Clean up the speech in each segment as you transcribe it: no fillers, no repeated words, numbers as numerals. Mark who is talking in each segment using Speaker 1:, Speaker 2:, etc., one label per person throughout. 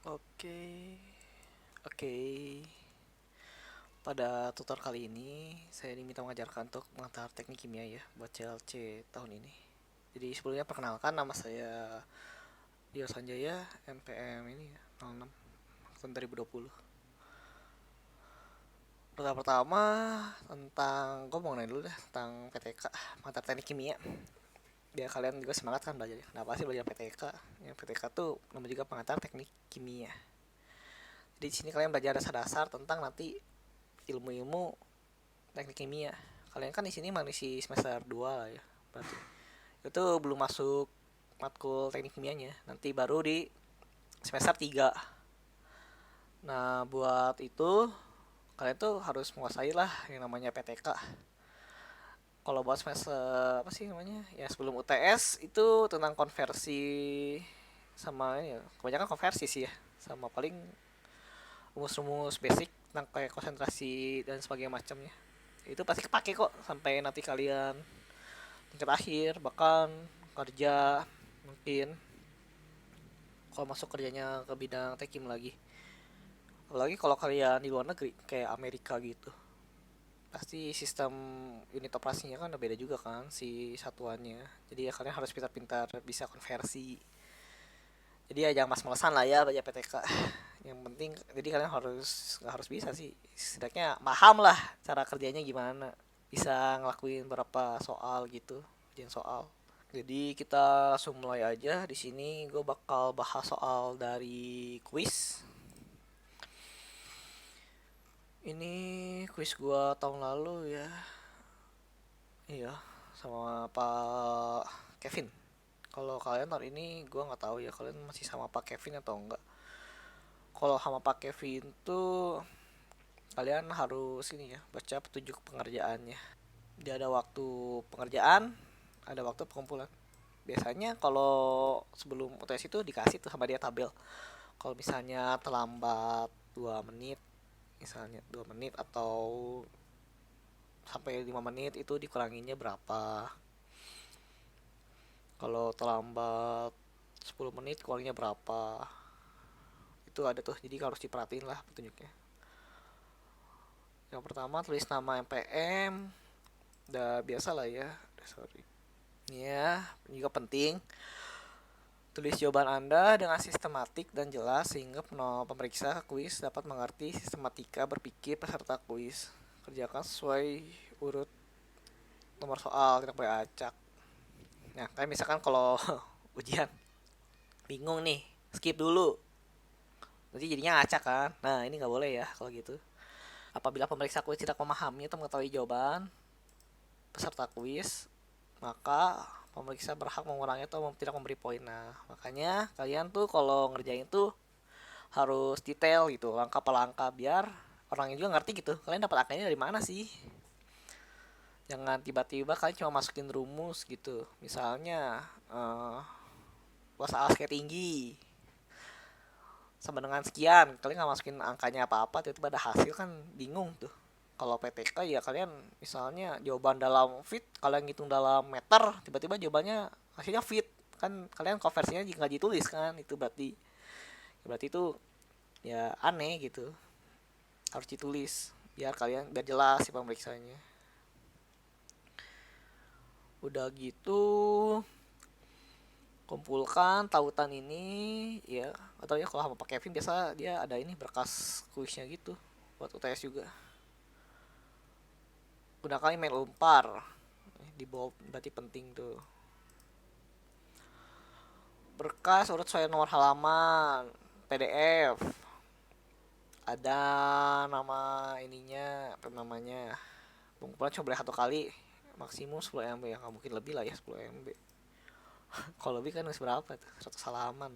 Speaker 1: Oke, oke. Pada tutor kali ini, saya diminta mengajarkan untuk mengantar teknik kimia ya buat CLC tahun ini. Jadi sebelumnya perkenalkan, nama saya Dio Sanjaya, NPM ini ya, 06 tahun 2020. Pertama-tama tentang, gue mau nanya dulu deh tentang PTK, mengantar teknik kimia. Biar kalian juga semangat kan belajarnya. Kenapa sih belajar PTK? Yang PTK tuh nama juga pengantar teknik kimia. Jadi di sini kalian belajar dasar-dasar tentang nanti ilmu-ilmu teknik kimia. Kalian kan di sini masih semester 2 lah ya. Berarti itu belum masuk matkul teknik kimianya. Nanti baru di semester 3. Nah, buat itu kalian tuh harus menguasai lah yang namanya PTK. Kalau buat semester apa sih namanya? Ya sebelum UTS itu tentang konversi sama ini ya. Kebanyakan konversi sih ya. Sama paling rumus-rumus basic tentang kayak konsentrasi dan sebagainya macamnya. Itu pasti kepake kok sampai nanti kalian tingkat akhir, bahkan kerja mungkin kalau masuk kerjanya ke bidang tekim lagi. Apalagi kalau kalian di luar negeri kayak Amerika gitu, pasti sistem unit operasinya kan udah beda juga kan si satuannya. Jadi ya kalian harus pintar-pintar bisa konversi. Jadi ya jangan mas-malesan lah ya baca PTK. Yang penting jadi kalian harus nggak harus bisa sih, setidaknya paham lah cara kerjanya gimana, bisa ngelakuin berapa soal gitu, ujian soal. Jadi kita langsung mulai aja. Di sini gue bakal bahas soal dari kuis. Ini kuis gue tahun lalu ya. Iya, sama Pak Kevin. Kalau kalian tahun ini gue nggak tahu ya kalian masih sama Pak Kevin atau enggak. Kalau sama Pak Kevin tuh kalian harus ini ya baca petunjuk pengerjaannya. Dia ada waktu pengerjaan, ada waktu pengumpulan. Biasanya kalau sebelum UTS itu dikasih tuh sama dia tabel. Kalau misalnya terlambat 2 menit, misalnya 2 menit atau sampai 5 menit itu dikuranginnya berapa. Kalau terlambat 10 menit kurangnya berapa. Itu ada tuh, jadi harus diperhatiin lah petunjuknya. Yang pertama tulis nama MPM, udah biasa lah ya. Sorry. Ya, juga penting. Tulis jawaban Anda dengan sistematik dan jelas sehingga pemeriksa kuis dapat mengerti sistematika berpikir peserta kuis. Kerjakan sesuai urut nomor soal, tidak boleh acak. Nah, kayak misalkan kalau ujian bingung nih, skip dulu. Nanti jadinya acak kan. Nah, ini nggak boleh ya kalau gitu. Apabila pemeriksa kuis tidak memahami atau mengetahui jawaban peserta kuis, maka pemeriksa berhak mengurangi atau tidak memberi poin. Nah, makanya kalian tuh kalau ngerjain tuh harus detail gitu, langkah per langkah biar orangnya juga ngerti gitu. Kalian dapat angkanya dari mana sih? Jangan tiba-tiba kalian cuma masukin rumus gitu. Misalnya luas alas kayak tinggi sama dengan sekian, kalian nggak masukin angkanya apa-apa, tiba-tiba ada hasil kan bingung tuh. Kalau PTK ya kalian misalnya jawaban dalam feet, kalian ngitung dalam meter, tiba-tiba jawabannya hasilnya feet, kan kalian konversinya nggak ditulis kan, itu berarti itu ya aneh gitu, harus ditulis biar kalian biar jelas si pemeriksanya. Udah gitu kumpulkan tautan ini ya, atau ya kalau sama Pak Kevin biasa dia ada ini berkas kuisnya gitu buat UTS juga. Gunakan email Unpar, di bawah berarti penting tuh. Berkas urut sesuai nomor halaman, PDF, ada nama ininya apa namanya. Pengumpulan cuma boleh 1 kali, maksimum 10 MB ya, nggak mungkin lebih lah ya 10 MB. Kalau lebih kan berapa tuh, 100 halaman.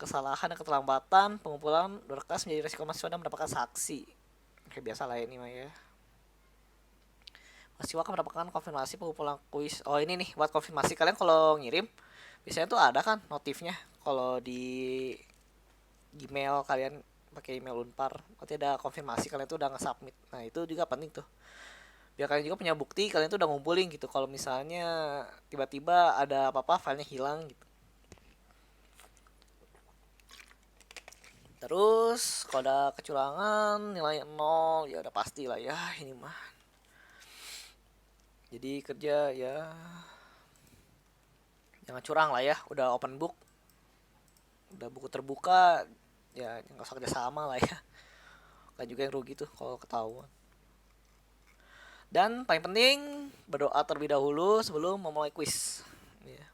Speaker 1: Kesalahan dan keterlambatan pengumpulan berkas menjadi resiko mahasiswa dan mendapatkan saksi. Kayak biasa lah ini mah ya. Mahasiswa akan mendapatkan konfirmasi pengumpulan kuis. Oh ini nih buat konfirmasi kalian kalau ngirim biasanya tuh ada kan notifnya kalau di Gmail kalian pakai email Unpar, berarti ada konfirmasi kalian tuh udah nge-submit. Nah itu juga penting tuh, biar kalian juga punya bukti kalian tuh udah ngumpulin gitu. Kalau misalnya tiba-tiba ada apa-apa filenya hilang gitu. Terus kalau ada kecurangan nilai 0 ya udah pasti lah ya ini mah. Jadi kerja ya jangan curang lah ya, udah open book, udah buku terbuka, ya nggak usah kerja sama lah ya, kan juga yang rugi tuh kalau ketahuan. Dan paling penting berdoa terlebih dahulu sebelum memulai kuis ya.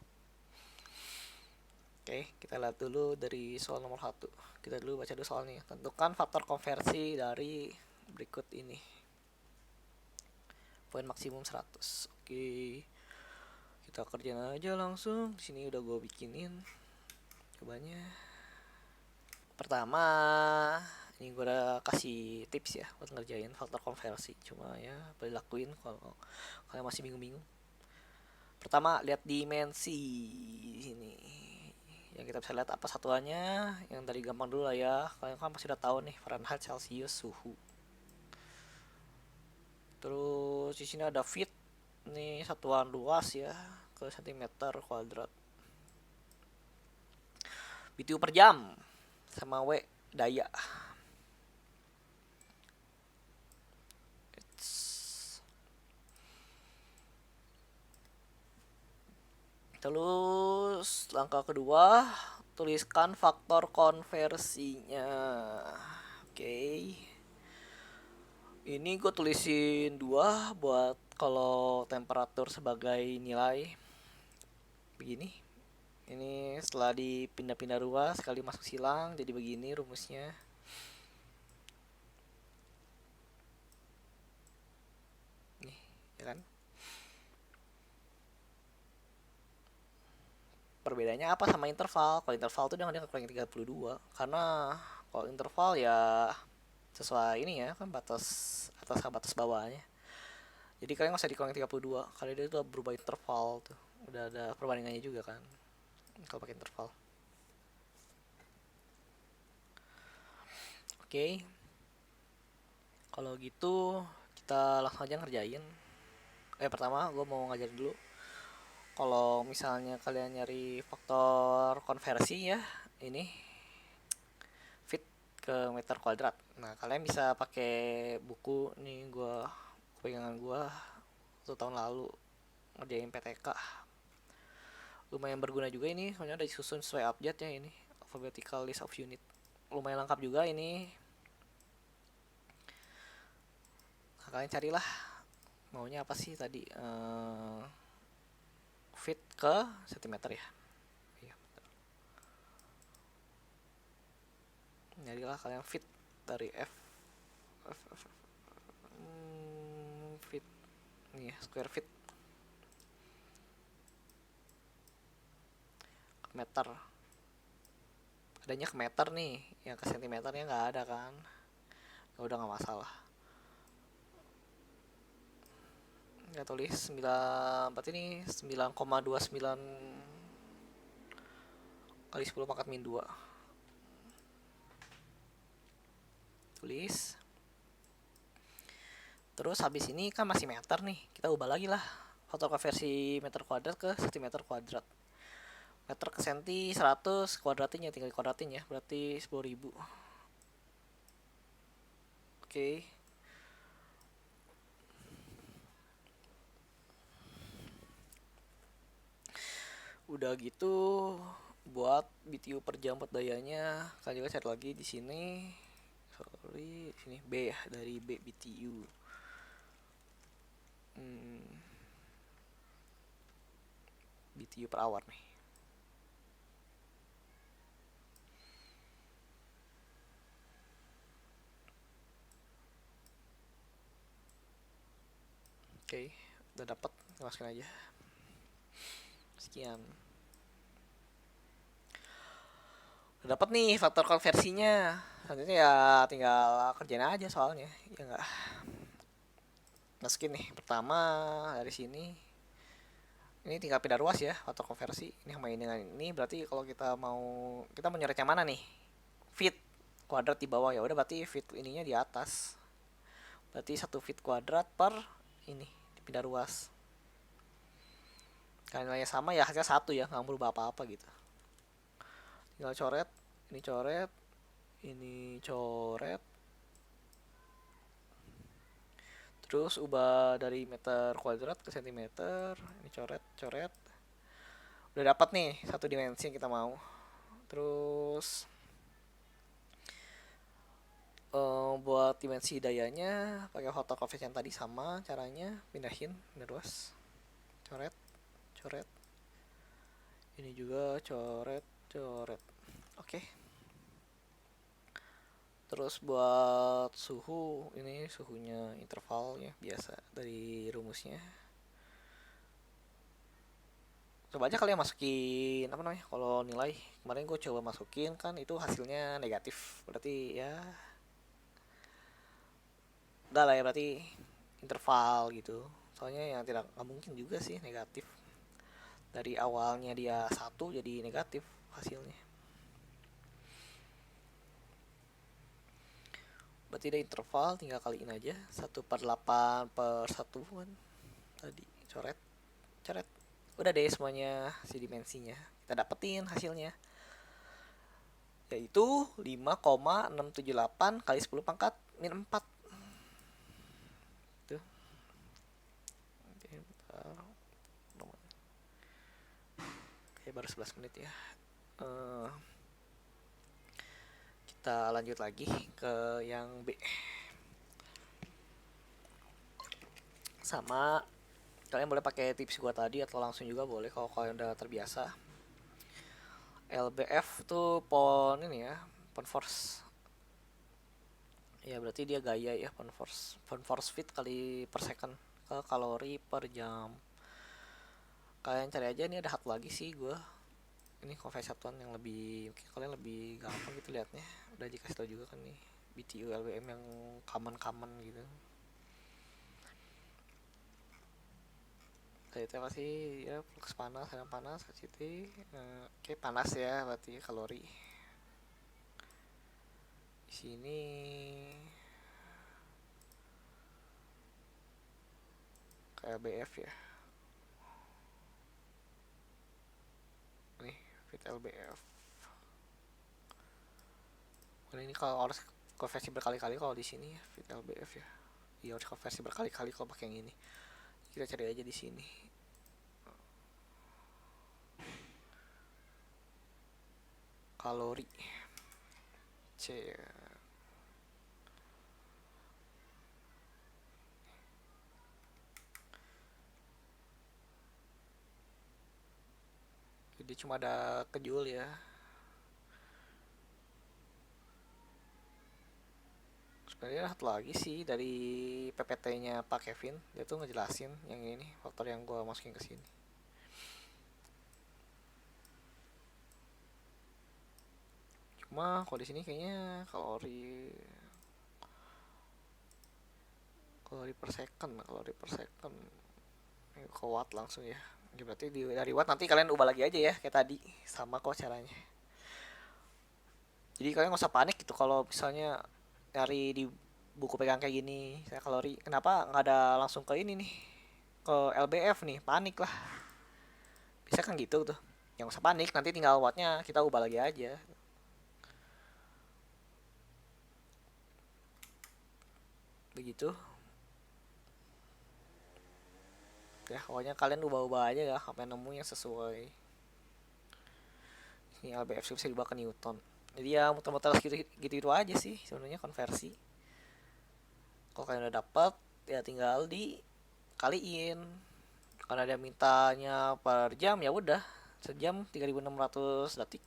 Speaker 1: Oke, kita lihat dulu dari soal nomor 1. Kita dulu baca dulu soalnya. Tentukan faktor konversi dari berikut ini. Poin maksimum 100. Oke. Kita kerjain aja langsung. Di sini udah gue bikinin. Cobanya. Pertama, ini gue udah kasih tips ya buat ngerjain faktor konversi. Cuma ya boleh lakuin kalau kalian masih bingung-bingung. Pertama, lihat dimensi ini. Yang kita bisa lihat apa satuannya, yang tadi gampang dulu lah ya, kalian kan pasti udah tahu nih Fahrenheit, Celsius, suhu. Terus di sini ada feet, nih satuan luas ya ke centimeter kuadrat. BTU per jam sama W daya. Terus langkah kedua, tuliskan faktor konversinya. Oke. Ini gue tulisin 2 buat kalau temperatur sebagai nilai. Begini. Ini setelah dipindah-pindah ruas sekali masuk silang jadi begini rumusnya. Nih, ya kan? Perbedaannya apa sama interval? Kalau interval tuh dia kurang 32. Karena kalau interval ya sesuai ini ya kan batas atas sama batas bawahnya. Jadi kalian nggak usah dikurangin 32 karena dia udah berubah interval tuh. Udah ada perbandingannya juga kan kalau pakai interval. Oke. Kalau gitu kita langsung aja ngerjain. Pertama gue mau ngajarin dulu. Kalau misalnya kalian nyari faktor konversi ya, ini fit ke meter kuadrat. Nah, kalian bisa pakai buku nih pegangan gua 1 tahun lalu ngerjain PTK. Lumayan berguna juga ini, soalnya ada disusun sesuai abjad ya ini, alphabetical list of unit. Lumayan lengkap juga ini. Nah, kalian carilah maunya apa sih tadi, fit ke centimeter ya. Nyarilah kalian fit dari fit nih ya, square fit ke meter. Adanya ke meter nih, yang ke sentimeternya nggak ada kan. Ya udah nggak masalah. Ya tulis 9, berarti ini 9,29 kali 10 pangkat min 2. Tulis. Terus habis ini kan masih meter nih, kita ubah lagi lah faktor konversi meter kuadrat ke centimeter kuadrat. Meter ke senti 100, kuadratin ya tinggal kuadratin ya, berarti 10.000. Oke. Udah gitu buat BTU per jam buat dayanya, kalian juga cari lagi di sini. Sorry, sini B ya, dari B BTU. BTU per hour nih. Oke, udah dapat, masukin aja. Sekian. Udah dapat nih faktor konversinya. Selanjutnya ya tinggal kerjain aja soalnya. Ya enggak. Masukin nih. Pertama dari sini. Ini tinggal pindah ruas ya, faktor konversi. Ini main dengan ini berarti kalau kita mau nyeret yang mana nih? Feet kuadrat di bawah, ya udah berarti feet ininya di atas. Berarti 1 feet kuadrat per ini dipindah ruas. Kalau nilainya sama ya hasilnya 1 ya, nggak berubah apa-apa gitu. Tinggal coret, ini coret, ini coret, terus ubah dari meter kuadrat ke sentimeter, ini coret, udah dapat nih satu dimensi yang kita mau. Terus buat dimensi dayanya pakai hot coefficient tadi sama caranya, pindahin ruas, coret, ini juga coret. Oke. Terus buat suhu, ini suhunya interval ya biasa dari rumusnya. Coba aja kalian masukin apa namanya, kalau nilai kemarin gue coba masukin kan itu hasilnya negatif, berarti ya udah lah ya, berarti interval gitu. Soalnya yang tidak nggak mungkin juga sih negatif, dari awalnya dia 1 jadi negatif hasilnya. Berarti ada interval, tinggal kaliin aja 1/8/1 kan tadi, coret. Udah deh semuanya si dimensinya kita dapetin hasilnya, yaitu 5,678 kali 10 pangkat min 4 tuh. Oke, bentar. Oke, baru 11 menit ya. Kita lanjut lagi ke yang B. Sama, kalian boleh pakai tips gua tadi atau langsung juga boleh kalau kalian udah terbiasa. LBF tuh pon ini ya, pon force. Ya berarti dia gaya ya, pon force feet kali per second ke kalori per jam. Kalian cari aja, ini ada satu lagi sih gua. Ini konversi satuan yang lebih, mungkin kalian lebih gampang gitu liatnya. Udah dikasih tau juga kan nih, BTU LBM yang common gitu. Tadi itu apa sih ya, flux panas, sedang panas, HCT. Oke, panas ya berarti kalori. Di sini kayak BF ya. Nih, fit LBF. Ini kalau harus konversi berkali-kali kalau di sini ya, fit LBF ya. Iya, harus konversi berkali-kali kalau pakai yang ini. Kita cari aja di sini. Kalori C. Jadi cuma ada kejul ya. Sebenarnya satu lagi sih dari PPT-nya Pak Kevin, dia tuh ngejelasin yang ini faktor yang gue masukin ke sini. Cuma kalau di sini kayaknya kalori per second, ini ke watt langsung ya. Jadi berarti dari watt nanti kalian ubah lagi aja ya kayak tadi, sama kok caranya. Jadi kalian nggak usah panik gitu kalau misalnya nyari di buku pegang kayak gini saya kalori, kenapa nggak ada langsung ke ini nih, ke LBF nih, panik lah. Bisa kan gitu tuh, yang usah panik, nanti tinggal wattnya kita ubah lagi aja. Begitu ya, pokoknya kalian ubah-ubah aja ya sampai nemu yang sesuai. Ini LBF bisa diubah ke Newton, jadi ya muter-muter gitu aja sih sebenarnya konversi. Kalau kalian udah dapet ya tinggal dikaliin, karena dia mintanya per jam ya udah sejam 3600 detik,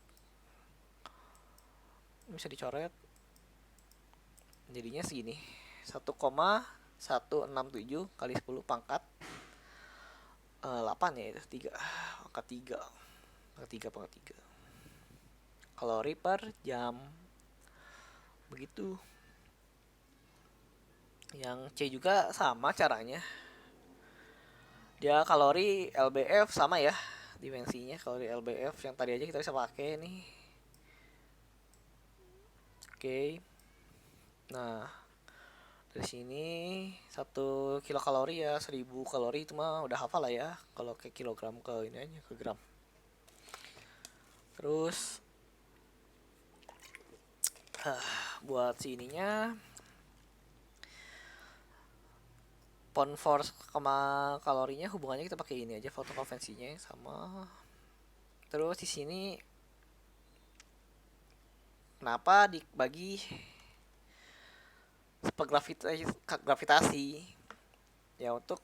Speaker 1: bisa dicoret jadinya segini, 1,167 kali 10 pangkat 8 ya, itu 3 pangkat 3 pangkat 3 kalori per jam. Begitu. Yang C juga sama caranya, dia kalori LBF sama ya dimensinya, kalori LBF yang tadi aja kita bisa pakai nih. Oke. Nah, dari sini 1 kilokalori ya 1000 kalori, itu mah udah hafal lah ya kalau ke kilogram ke ini aja ke gram. Terus Buat si ininya pound force sama kalorinya hubungannya kita pakai ini aja, foto konvensinya sama. Terus di sini kenapa dibagi gravitasi? Ya untuk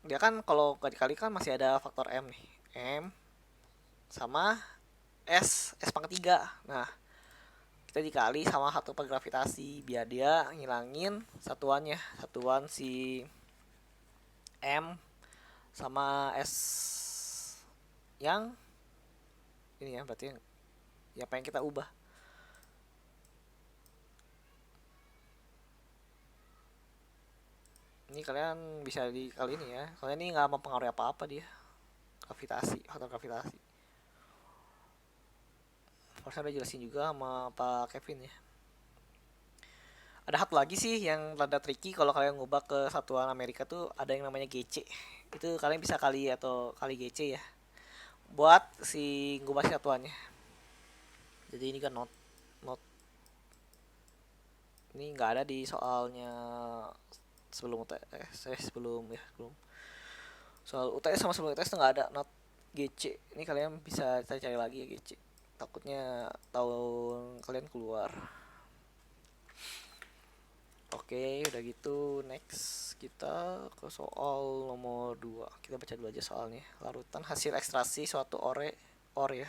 Speaker 1: dia kan kalau kali-kali kan masih ada faktor M nih. M sama S pangkat 3. Nah, kita dikali sama satu per gravitasi biar dia ngilangin satuannya, satuan si M sama S yang ini ya, berarti yang pengen kita ubah. Ini kalian bisa dikali ini ya, soalnya ini nggak mempengaruhi apa-apa dia, gravitasi, faktor gravitasi. Harusnya udah jelasin juga sama Pak Kevin ya. Ada satu lagi sih yang rada tricky kalau kalian ngubah ke satuan Amerika tuh, ada yang namanya GC. Itu kalian bisa kali atau kali GC ya, buat si ngubah satuannya. Jadi ini kan not ini nggak ada di soalnya sebelum UTS, sebelum soal UTS sama sebelum UTS tuh nggak ada not GC. Ini kalian bisa cari lagi ya GC, takutnya tahun kalian keluar. Oke, udah gitu next kita ke soal nomor 2. Kita baca dulu aja soalnya. Larutan hasil ekstraksi suatu ore ya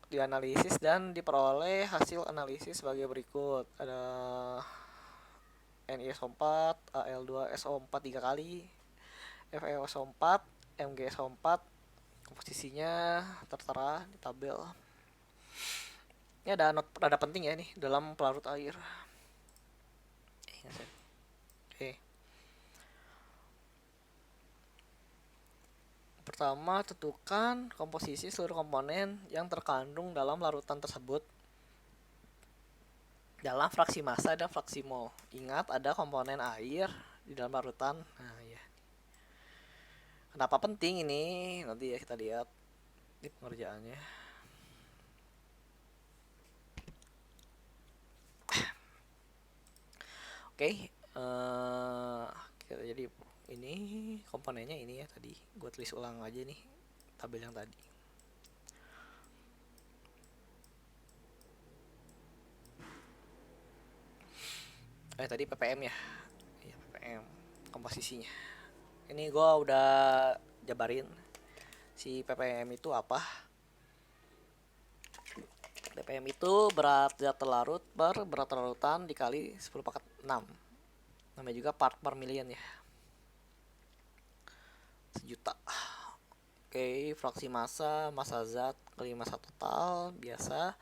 Speaker 1: dianalisis dan diperoleh hasil analisis sebagai berikut. Ada NiSO4, Al2SO4 3 kali, FeSO4, MgSO4. Komposisinya tertera di tabel. Ini ada penting ya nih dalam pelarut air. Oke. Pertama, tentukan komposisi seluruh komponen yang terkandung dalam larutan tersebut dalam fraksi massa dan fraksi mol. Ingat ada komponen air di dalam larutan. Nah, ya. Kenapa penting ini? Nanti ya kita lihat di pengerjaannya. Oke, jadi ini komponennya ini ya tadi. Gue tulis ulang aja nih tabel yang tadi. Tadi ppm ya. Iya, ppm komposisinya. Ini gue udah jabarin si ppm itu apa. ppm itu berat zat terlarut per berat larutan dikali 10 pangkat 6. Namanya juga part per million ya. Sejuta. Oke, fraksi massa zat kali massa total biasa.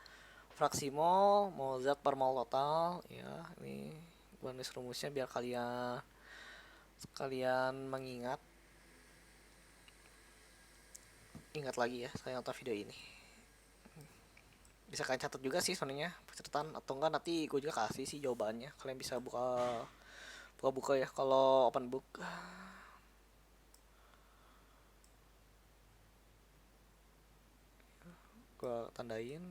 Speaker 1: Fraksi mol zat per mol total ya. Ini gue nulis rumusnya biar kalian mengingat. Ingat lagi ya saya nonton video ini. Bisa kalian catat juga sih sebenarnya catatan, atau enggak nanti gue juga kasih sih jawabannya. Kalian bisa buka ya kalau open book. Gue tandain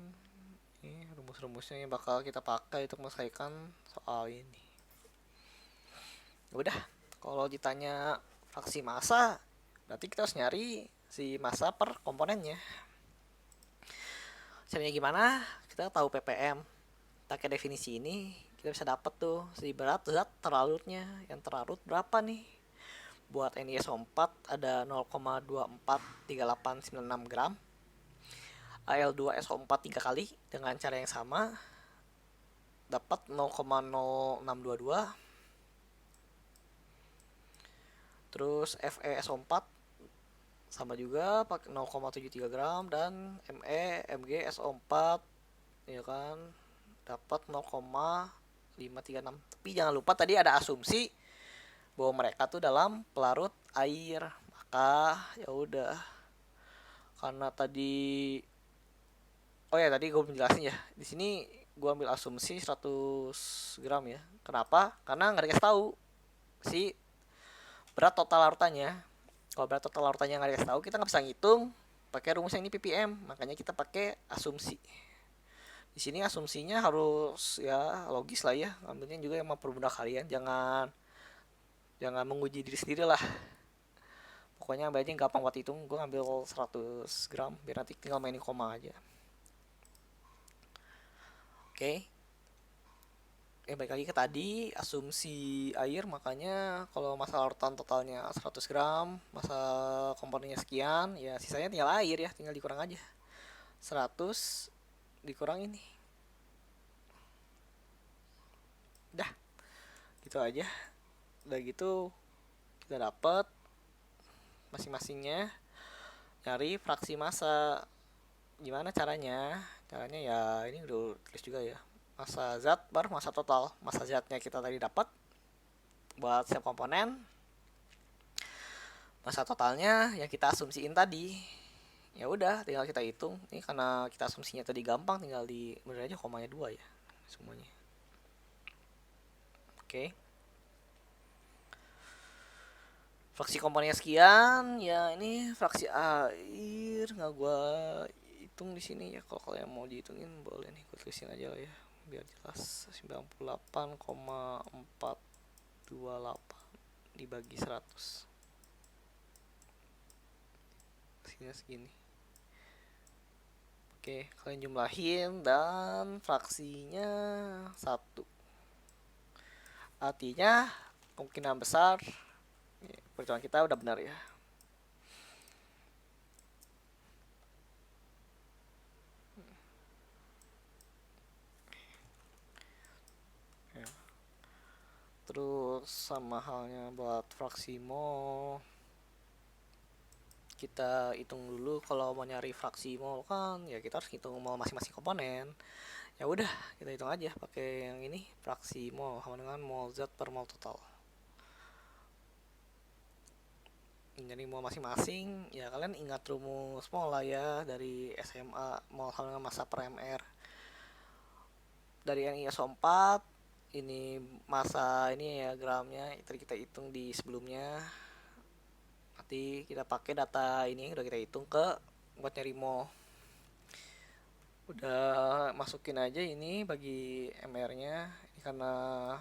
Speaker 1: ini rumus-rumusnya yang bakal kita pakai untuk menyelesaikan soal ini. Udah, kalau ditanya fraksi massa berarti kita harus nyari si massa per komponennya. Caranya gimana? Kita tahu ppm. Pakai definisi ini kita bisa dapat tuh si berat zat terlarutnya. Yang terlarut berapa nih? Buat NiSO4 ada 0,243896 gram. Al2SO4 3 kali dengan cara yang sama dapat 0,0622. Terus FeSO4 sama juga pakai 0,73 gram dan MgSO4 ya kan dapat 0,536. Tapi jangan lupa tadi ada asumsi bahwa mereka tuh dalam pelarut air. Maka ya udah, karena tadi tadi gue menjelasin ya. Di sini gue ambil asumsi 100 gram ya. Kenapa? Karena nggak dikasih tahu si berat total larutannya. Kalau berat total larutannya nggak dikasih tahu, kita nggak bisa ngitung pakai rumus yang ini ppm. Makanya kita pakai asumsi. Di sini asumsinya harus ya logis lah ya, ambilnya juga yang mempermudah kalian, jangan jangan menguji diri sendiri lah. Pokoknya ambil aja yang gampang buat hitung. Gue ngambil 100 gram biar nanti tinggal mainin koma aja. Oke. Balik lagi ke tadi asumsi air, makanya kalau masa larutan totalnya 100 gram, masa komponennya sekian, ya sisanya tinggal air ya, tinggal dikurang aja. 100 dikurang ini. Dah, gitu aja. Udah gitu kita dapat masing-masingnya, nyari fraksi massa. Gimana caranya? Caranya ya ini udah tulis juga ya. Massa zat bar massa total. Massa zatnya kita tadi dapat buat setiap komponen. Massa totalnya yang kita asumsiin tadi. Ya udah, tinggal kita hitung. Ini karena kita asumsinya tadi gampang, tinggal di bener aja komanya 2 ya semuanya. Oke. Fraksi komponennya sekian, ya ini fraksi air nggak gua hitung di sini ya. Kalau kalian mau dihitungin boleh nih, gua tulisin aja lah ya biar jelas. 98,428 dibagi 100. Hasilnya segini. Oke, kalian jumlahin dan fraksinya 1. Artinya kemungkinan besar perhitungan kita udah benar ya. Terus sama halnya buat fraksi mol, kita hitung dulu. Kalau mau nyari fraksi mol kan ya kita harus hitung mol masing-masing komponen. Ya udah, kita hitung aja pakai yang ini, fraksi mol sama dengan mol zat per mol total. Jadi mol masing-masing ya kalian ingat rumus mol lah ya dari SMA, mol sama dengan massa per mr. Dari NiSO4 ini masa ini ya gramnya tadi kita hitung di sebelumnya. Nanti kita pakai data ini udah kita hitung ke buat nyari mol. Udah masukin aja ini bagi MR-nya. Ini karena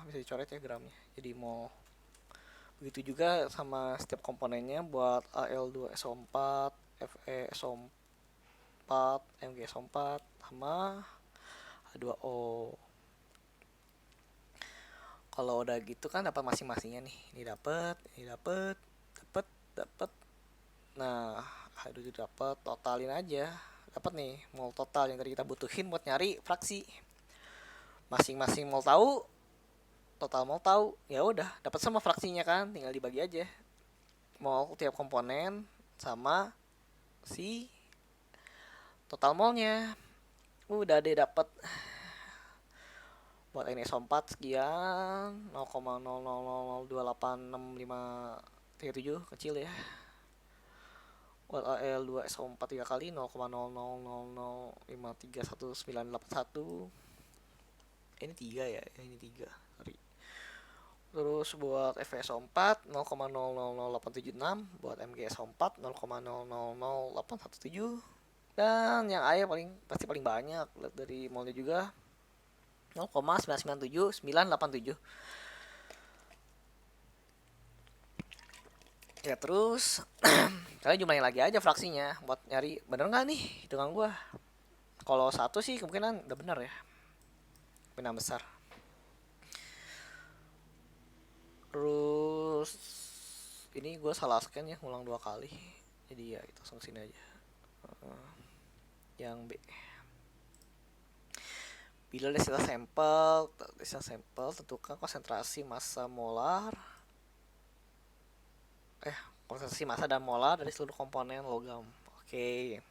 Speaker 1: bisa dicoret ya gramnya. Jadi mol. Begitu juga sama setiap komponennya buat Al2SO4, FeSO4, MgSO4 sama H2O. Kalau udah gitu kan dapat masing-masingnya nih. Ini dapat, dapat. Nah, aduh dapat, totalin aja. Dapat nih mol total yang tadi kita butuhin buat nyari fraksi. Masing-masing mol tahu, total mol tahu. Ya udah, dapat sama fraksinya kan, tinggal dibagi aja. Mol tiap komponen sama si total molnya. Udah deh dapat. Buat NiSO4 sekian 0,00028657 kecil ya. Buat Al2SO4 3 kali 0,00053191. Ini 3 ya, ini 3. Sorry. Terus buat FeSO4 0,000876, buat MgSO4 0,000817. Dan yang air pasti paling banyak, lihat dari molnya juga 0,997987. Ya terus kalian jumlahin lagi aja fraksinya buat nyari bener nggak nih hitungan gua. Kalau 1 sih kemungkinan udah bener ya, kemungkinan besar. Terus ini gue salah scan ya, ngulang 2 kali. Jadi ya kita langsung sini aja. Yang B. Bila ada sampel, tentukan konsentrasi massa molar. Konsentrasi massa dan molar dari seluruh komponen logam. Oke.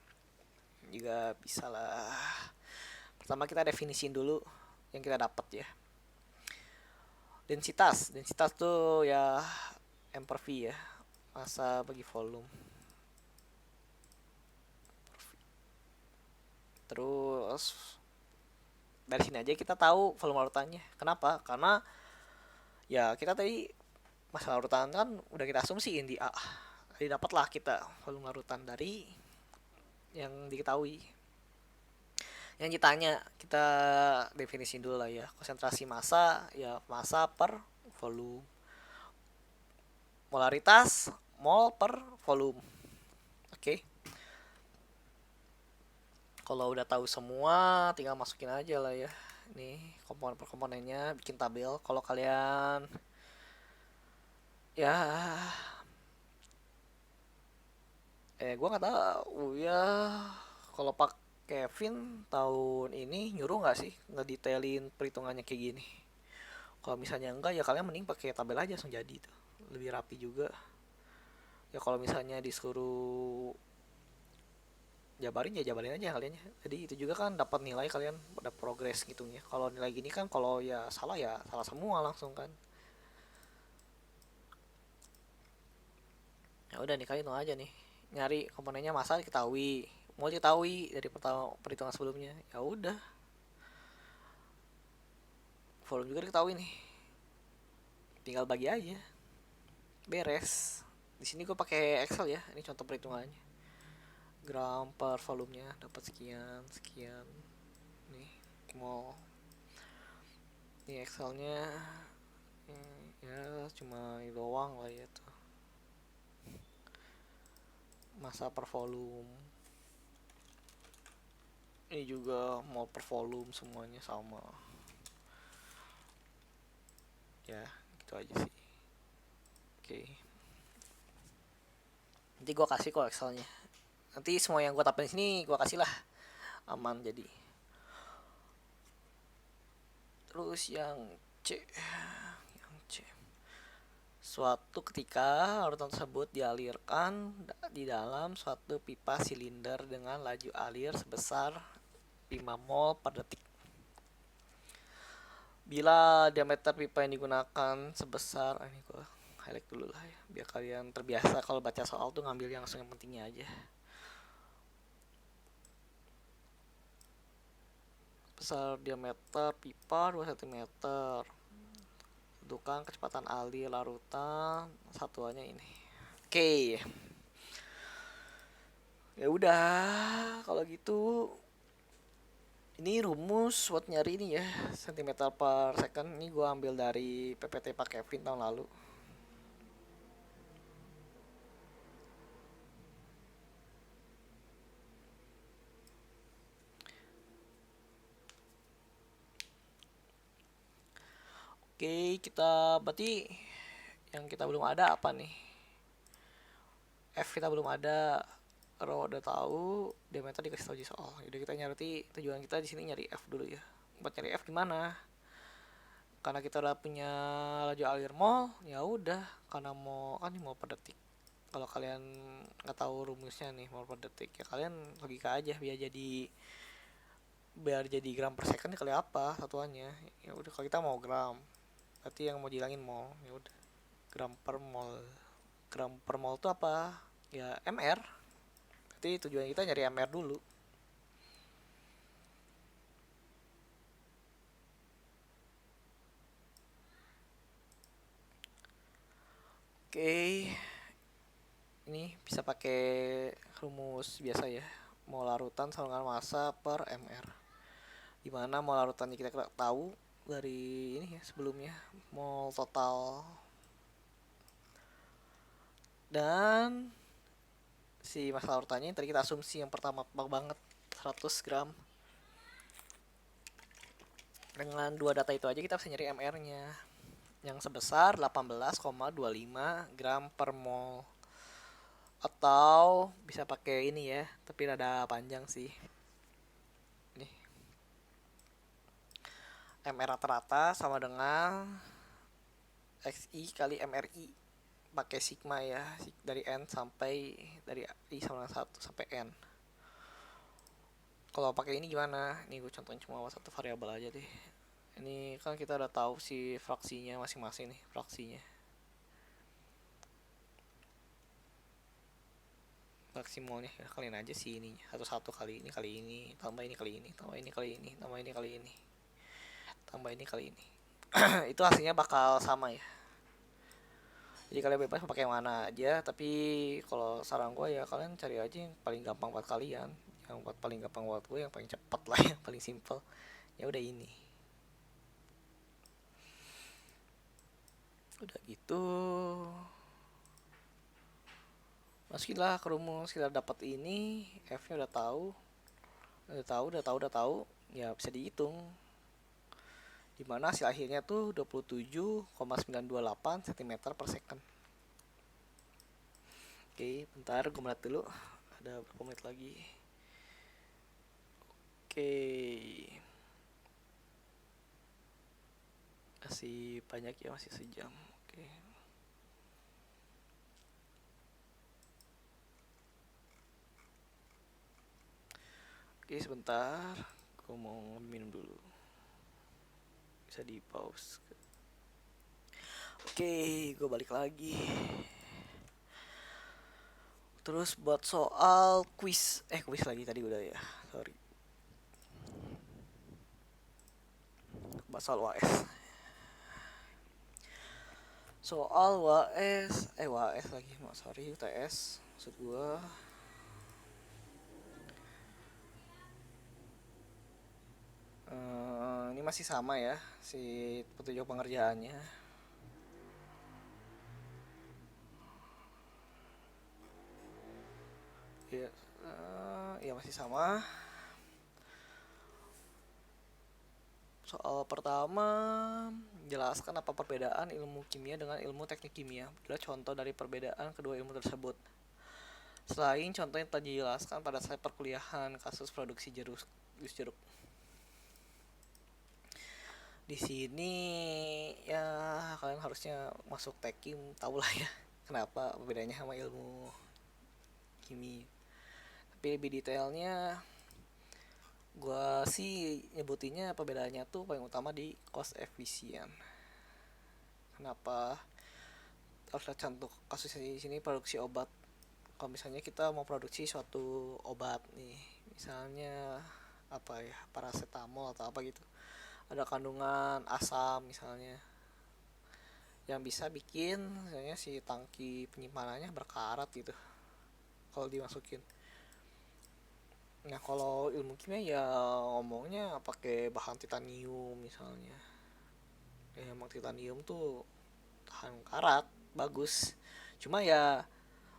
Speaker 1: Juga bisa lah. Pertama kita definisiin dulu yang kita dapat ya. Densitas tuh ya M per V ya, massa bagi volume. Terus dari sini aja kita tahu volume larutannya. Kenapa? Karena ya kita tadi massa larutan kan udah kita asumsiin di A. Jadi dapatlah kita volume larutan dari yang diketahui. Yang ditanya kita definisi dulu lah ya. Konsentrasi massa ya massa per volume. Molaritas mol per volume. Oke. Kalau udah tahu semua tinggal masukin aja lah ya. Nih komponen per komponennya, bikin tabel. Kalau kalian ya gue nggak tahu ya, kalau Pak Kevin tahun ini nyuruh nggak sih ngedetailin perhitungannya kayak gini. Kalau misalnya enggak ya kalian mending pakai tabel aja langsung jadi tuh, lebih rapi juga. Ya kalau misalnya disuruh jabarin ya jabarin aja kalian. Jadi itu juga kan dapat nilai, kalian ada progres gitunya. Kalau nilai gini kan kalau ya salah semua langsung kan. Ya udah nih kalian hitung aja nih, nyari komponennya masa diketahui, mau diketahui dari perhitungan sebelumnya. Ya udah, volume juga diketahui nih, tinggal bagi aja, beres. Di sini gue pakai Excel ya, ini contoh perhitungannya. Gram per volumenya dapat sekian sekian. Nih mau ini Excelnya ya cuma ini doang lah ya tuh, masa per volume. Ini juga mau per volume, semuanya sama ya, gitu aja sih. Oke, nanti gue kasih kok Excelnya, nanti semua yang gue tapin sini gue kasih lah, aman jadi. Terus yang C, suatu ketika larutan tersebut dialirkan di dalam suatu pipa silinder dengan laju alir sebesar 5 mol per detik. Bila diameter pipa yang digunakan sebesar, ini gue highlight dulu lah ya, biar kalian terbiasa kalau baca soal tuh ngambil yang langsung yang pentingnya aja. Besar diameter pipa 2 cm. Tentukan kecepatan alir larutan, satuannya ini. Oke. Ya udah, kalau gitu ini rumus buat nyari ini ya, cm per second. Ini gue ambil dari PPT Pak Kevin tahun lalu. Oke, kita berarti yang kita belum ada apa nih? F kita belum ada, rho udah tahu, diameter dikasih tahu di soal. Jadi kita nyari, tujuan kita di sini nyari F dulu ya. Buat nyari F gimana? Karena kita udah punya laju alir mol, ya udah, karena mau kan mau per detik. Kalau kalian nggak tahu rumusnya nih mol per detik, ya kalian logika aja biar jadi gram per second kali apa satuannya. Ya udah, kalau kita mau gram, berarti yang mau dihilangin mol. Ya udah, gram per mol. Gram per mol itu apa? Ya mr. Berarti tujuan kita nyari mr dulu. Oke, ini bisa pakai rumus biasa ya, mol larutan sama dengan massa per mr, dimana mol larutannya kita tahu dari ini ya sebelumnya, mol total, dan si massa larutannya tadi kita asumsi yang pertama banget 100 gram. Dengan dua data itu aja kita bisa nyari mr nya yang sebesar 18,25 gram per mol. Atau bisa pakai ini ya, tapi rada panjang sih. Nih, mr rata-rata sama dengan xi kali mri, pakai sigma ya, dari n sampai dari i sama dengan 1 sampai n. Kalau pakai ini gimana? Ini gue contohin cuma satu variabel aja deh. Ini kan kita udah tahu si fraksinya masing-masing nih, fraksinya. Maksimalnya ya kalian aja sih ininya, satu-satu kali ini, tambah ini kali ini, tambah ini kali ini, tambah ini kali ini, tambah ini kali ini. Itu hasilnya bakal sama ya. Jadi kalian bebas pakai yang mana aja, tapi kalau saran gue ya kalian cari aja yang paling gampang buat kalian. yang buat paling gampang buat gue, yang paling cepat lah, yang paling simple, ya udah ini. Udah gitu masukinlah ke rumus, kita dapat ini, F nya udah tahu, ya bisa dihitung dimana hasil akhirnya tuh 27,928 cm per second. Oke, bentar gue melihat dulu ada berapa menit lagi. Oke, masih banyak ya, masih sejam. Oke. Oke, sebentar, gue mau minum dulu. Bisa di pause. Oke, gue balik lagi. Terus buat soal quiz lagi tadi udah ya, sorry. Buat soal UAS. Soal UAS lagi, sorry, UTS maksud gue. Ini masih sama ya si petunjuk pengerjaannya. Ya masih sama. Soal pertama, jelaskan apa perbedaan ilmu kimia dengan ilmu teknik kimia. Bila contoh dari perbedaan kedua ilmu tersebut. Selain contoh yang telah dijelaskan pada slide perkuliahan kasus produksi jus jeruk. Di sini ya kalian harusnya masuk tekim, tahu lah ya kenapa bedanya sama ilmu kimia. Tapi lebih detailnya gue sih nyebutinnya perbedaannya tuh paling utama di cost efisien. Kenapa harus lihat contoh kasusnya di sini produksi obat. Kalau misalnya kita mau produksi suatu obat nih, misalnya apa ya, paracetamol atau apa gitu, ada kandungan asam misalnya yang bisa bikin misalnya si tangki penyimpanannya berkarat gitu kalau dimasukin. Nah kalau ilmu kimia ya ngomongnya pakai bahan titanium misalnya. Ya emang titanium tuh tahan karat, bagus. Cuma ya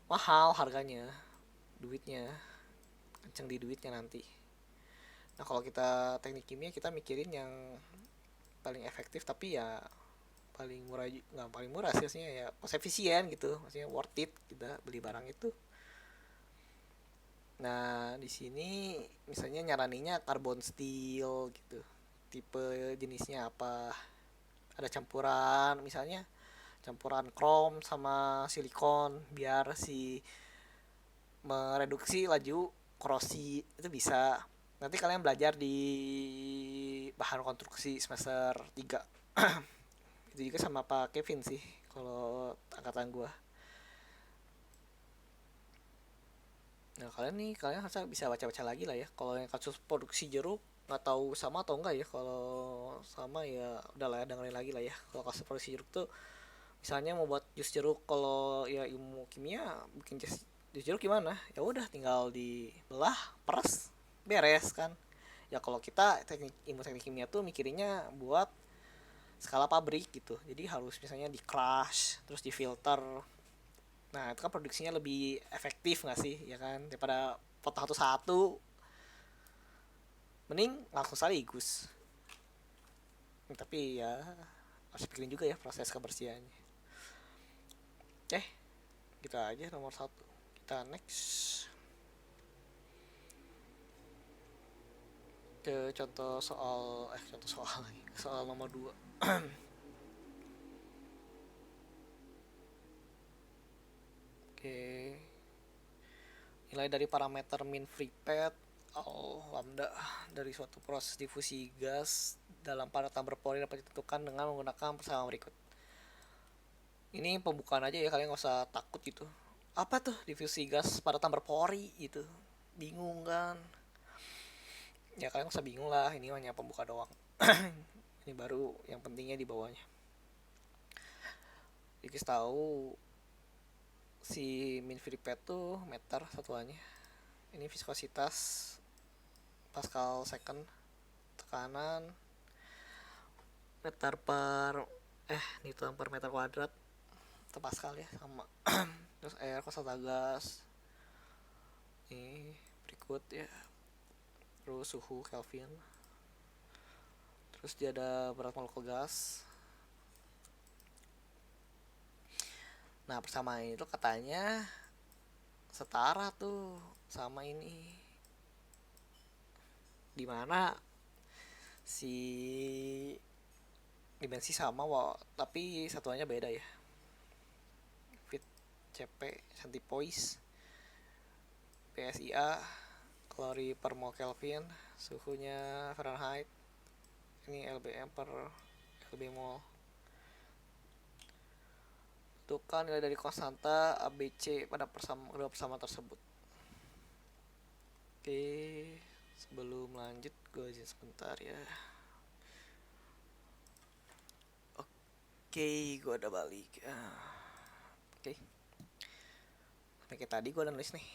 Speaker 1: mahal harganya, duitnya, kenceng di duitnya nanti. Nah kalau kita teknik kimia kita mikirin yang paling efektif tapi ya paling murah, nggak paling murah sih maksudnya, ya cost efisien gitu, maksudnya worth it kita beli barang itu. Nah di sini misalnya nyaraninya carbon steel gitu, tipe jenisnya apa, ada campuran misalnya campuran krom sama silikon biar si mereduksi laju korosi itu bisa. Nanti kalian belajar di bahan konstruksi semester 3. Itu juga sama Pak Kevin sih kalau angkatan gua. Nah kalian harusnya bisa baca-baca lagi lah ya. Kalau yang kasus produksi jeruk nggak tahu sama atau enggak ya. Kalau sama ya udahlah ya, dengerin lagi lah ya. Kalau kasus produksi jeruk tuh misalnya mau buat jus jeruk, kalau ya ilmu kimia bikin jus jeruk gimana? Ya udah tinggal dibelah, peres, beres kan. Ya kalau kita ilmu teknik kimia tuh mikirinnya buat skala pabrik gitu. Jadi harus misalnya di crush, terus di filter. Nah itu kan produksinya lebih efektif nggak sih, ya kan, daripada potong satu-satu, mending langsung sekaligus. Tapi ya harus pikirin juga ya proses kebersihannya. Kita aja nomor 1, kita next ke contoh soal lagi, soal nomor 2. Oke, nilai dari parameter mean free pad lambda dari suatu proses difusi gas dalam padat berpori dapat ditentukan dengan menggunakan persamaan berikut. Ini pembukaan aja ya, kalian gak usah takut gitu. Apa tuh difusi gas padat berpori gitu, bingung kan? Ya kalian gak usah bingung lah, ini hanya pembuka doang. Ini baru yang pentingnya di bawahnya. Dikis tahu si mean free pad tuh meter satuannya. Ini viskositas Pascal second. Tekanan meter per Newton per meter kuadrat atau Pascal ya sama. Terus air konstan gas ini berikut ya. Terus suhu Kelvin. Terus dia ada berat molekul gas. Nah persamaan itu katanya setara tuh sama ini, dimana si dimensi sama tapi satuannya beda ya. Fit CP centipoise, PSIA kalori per mol Kelvin, suhunya Fahrenheit, ini lbm per lb mol. Tentukan nilai dari konstanta ABC pada kedua persamaan tersebut. Oke, sebelum lanjut gue izin sebentar ya. Oke, gue udah balik. Oke. Kayak tadi gue udah nulis nih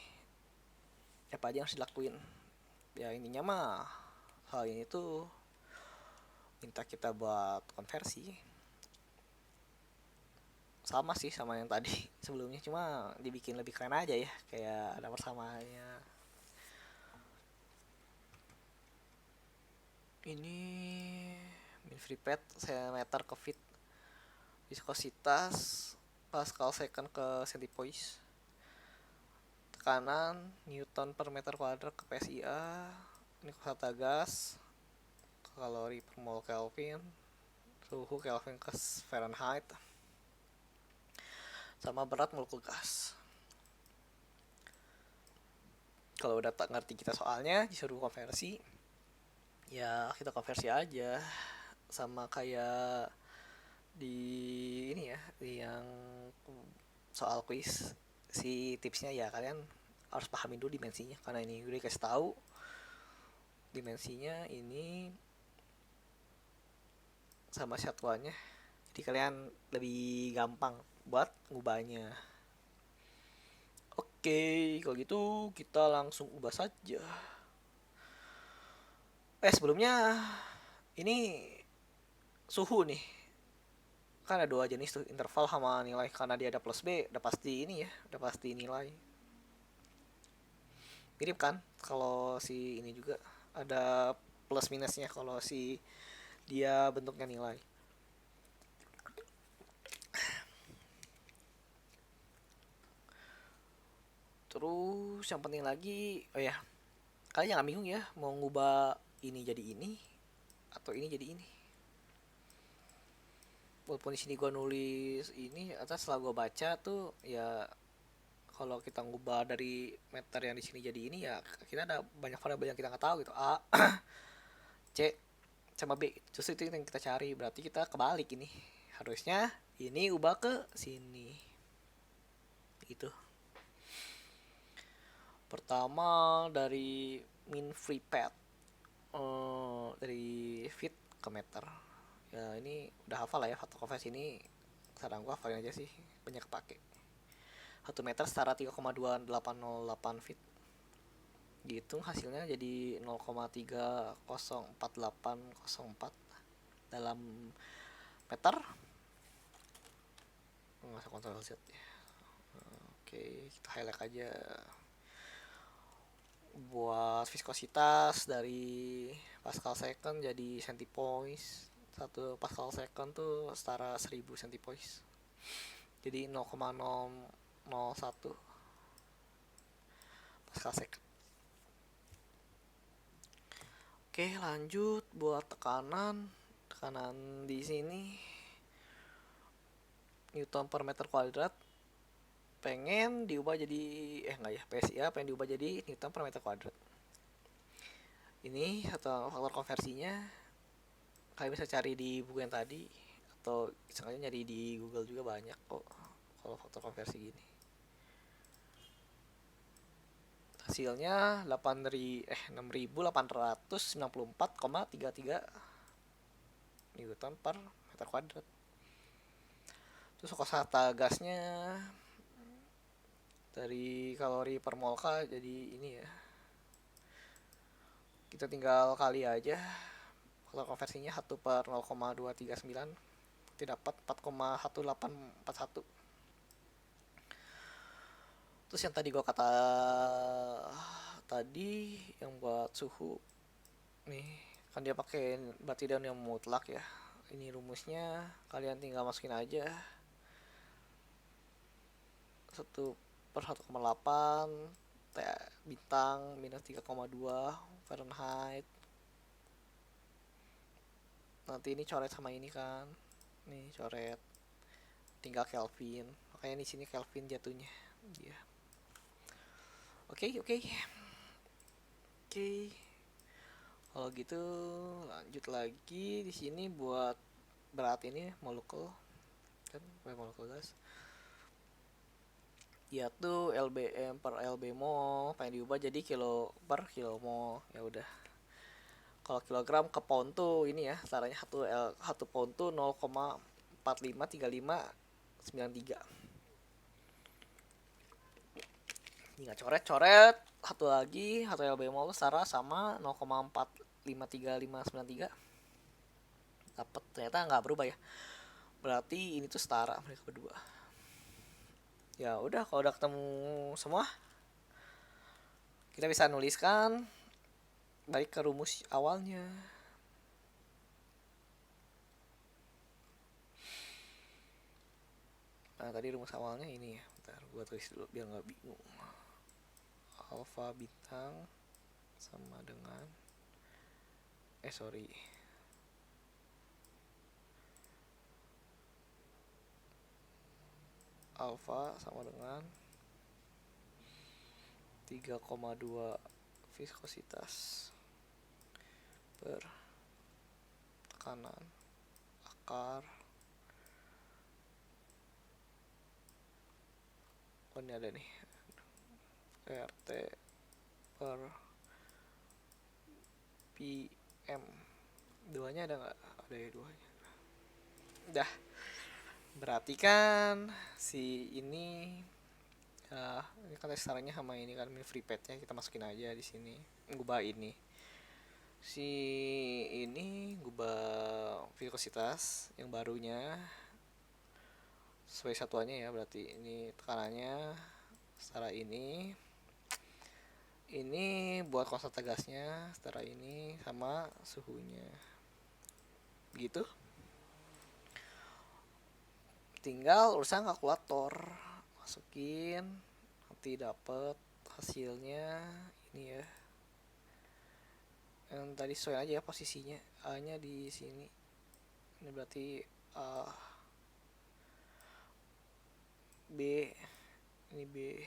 Speaker 1: apa aja yang harus dilakuin. Ya intinya mah hal ini tuh minta kita buat konversi. Sama sih sama yang tadi sebelumnya, cuma dibikin lebih keren aja ya, kayak ada persamaannya. Ini min free pad cm ke feet, viskositas Pascal second ke centipoise, tekanan Newton per meter kuadrat ke PSIA, ini konstan gas, kalori per mol Kelvin, suhu Kelvin ke Fahrenheit, sama berat molekul gas. Kalau udah tak ngerti kita soalnya disuruh konversi, ya kita konversi aja. Sama kayak di ini ya, di yang soal quiz, si tipsnya ya kalian harus pahamin dulu dimensinya, karena ini udah kasih tahu dimensinya ini sama satuannya, jadi kalian lebih gampang buat ngubahnya. Oke, kalau gitu kita langsung ubah saja. Sebelumnya ini suhu nih, kan ada dua jenis tuh, interval sama nilai. Karena dia ada plus B, udah pasti ini ya, udah pasti nilai. Mirip kan kalau si ini juga ada plus minusnya kalau si dia bentuknya nilai. Terus yang penting lagi, kalian jangan bingung ya mau ngubah ini jadi ini atau ini jadi ini. Walaupun di sini gue nulis ini, atas setelah gue baca tuh ya, kalau kita ngubah dari meter yang di sini jadi ini ya, kita ada banyak variabel yang kita nggak tahu gitu, A, C, sama B. Justru itu yang kita cari, berarti kita kebalik ini. Harusnya ini ubah ke sini. Itu. Pertama dari min free pad, dari feet ke meter. Ya ini udah hafal lah ya, faktor konversi ini saran gue hafalin aja sih, banyak kepake. 1 meter setara 3,2808 feet. Dihitung hasilnya jadi 0,304804 dalam meter. Nggak usah kontrol Z ya. Oke, kita highlight aja. Buat viskositas dari Pascal second jadi centipoise. 1 Pascal second tuh setara 1000 centipoise. Jadi 0,001 Pascal second. Oke, lanjut buat tekanan. Tekanan di sini Newton per meter kuadrat, pengen diubah jadi PSIA pengen diubah jadi Newton per meter kuadrat. Ini atau faktor konversinya kalian bisa cari di buku yang tadi, atau sengaja nyari di Google juga banyak kok kalau faktor konversi gini. Hasilnya 6894,33 Newton per meter kuadrat. Terus konstan gasnya dari kalori per mol K jadi ini ya, Kita tinggal kali aja. Kalau konversinya 1/0,239 kita dapat 4,1841. Terus yang tadi gua kata tadi yang buat suhu nih, kan dia pakai berarti down yang mutlak ya. Ini rumusnya kalian tinggal masukin aja 1/1,8 bintang minus 3,2 Fahrenheit. Nanti ini coret sama ini kan, nih coret, tinggal Kelvin, makanya di sini Kelvin jatuhnya dia. Oke. Kalau gitu lanjut lagi di sini buat berat ini molekul kan, molekul gas. Ya tuh LBM per LB mol pengen diubah jadi kilo per kilo mol. Ya udah. Kalau kilogram ke pound tuh ini ya, caranya 1 pound tuh 0,453593. Tinggal coret-coret satu lagi, 1 LB mol setara sama 0,453593. Dapat, ternyata nggak berubah ya. Berarti ini tuh setara mereka berdua. Ya udah, kalau udah ketemu semua, kita bisa nuliskan balik ke rumus awalnya. Nah tadi rumus awalnya ini ya, bentar gue tulis dulu biar nggak bingung. Alfa bintang sama dengan alfa sama dengan 3,2 viskositas per tekanan akar. Oh ini ada nih, RT per PM. Duanya ada nggak? Ada ya duanya. Udah. Berarti kan si ini ini kan restorannya sama ini kan free padnya, kita masukin aja di sini. Gubah ini. Si ini gubah viskositas yang barunya sesuai satuannya ya, berarti ini tekanannya setara ini buat konstanta gasnya setara ini sama suhunya gitu. Tinggal urusan kalkulator, masukin nanti dapet hasilnya ini ya, yang tadi sesuai aja ya posisinya, A nya di sini, ini berarti A, B ini B,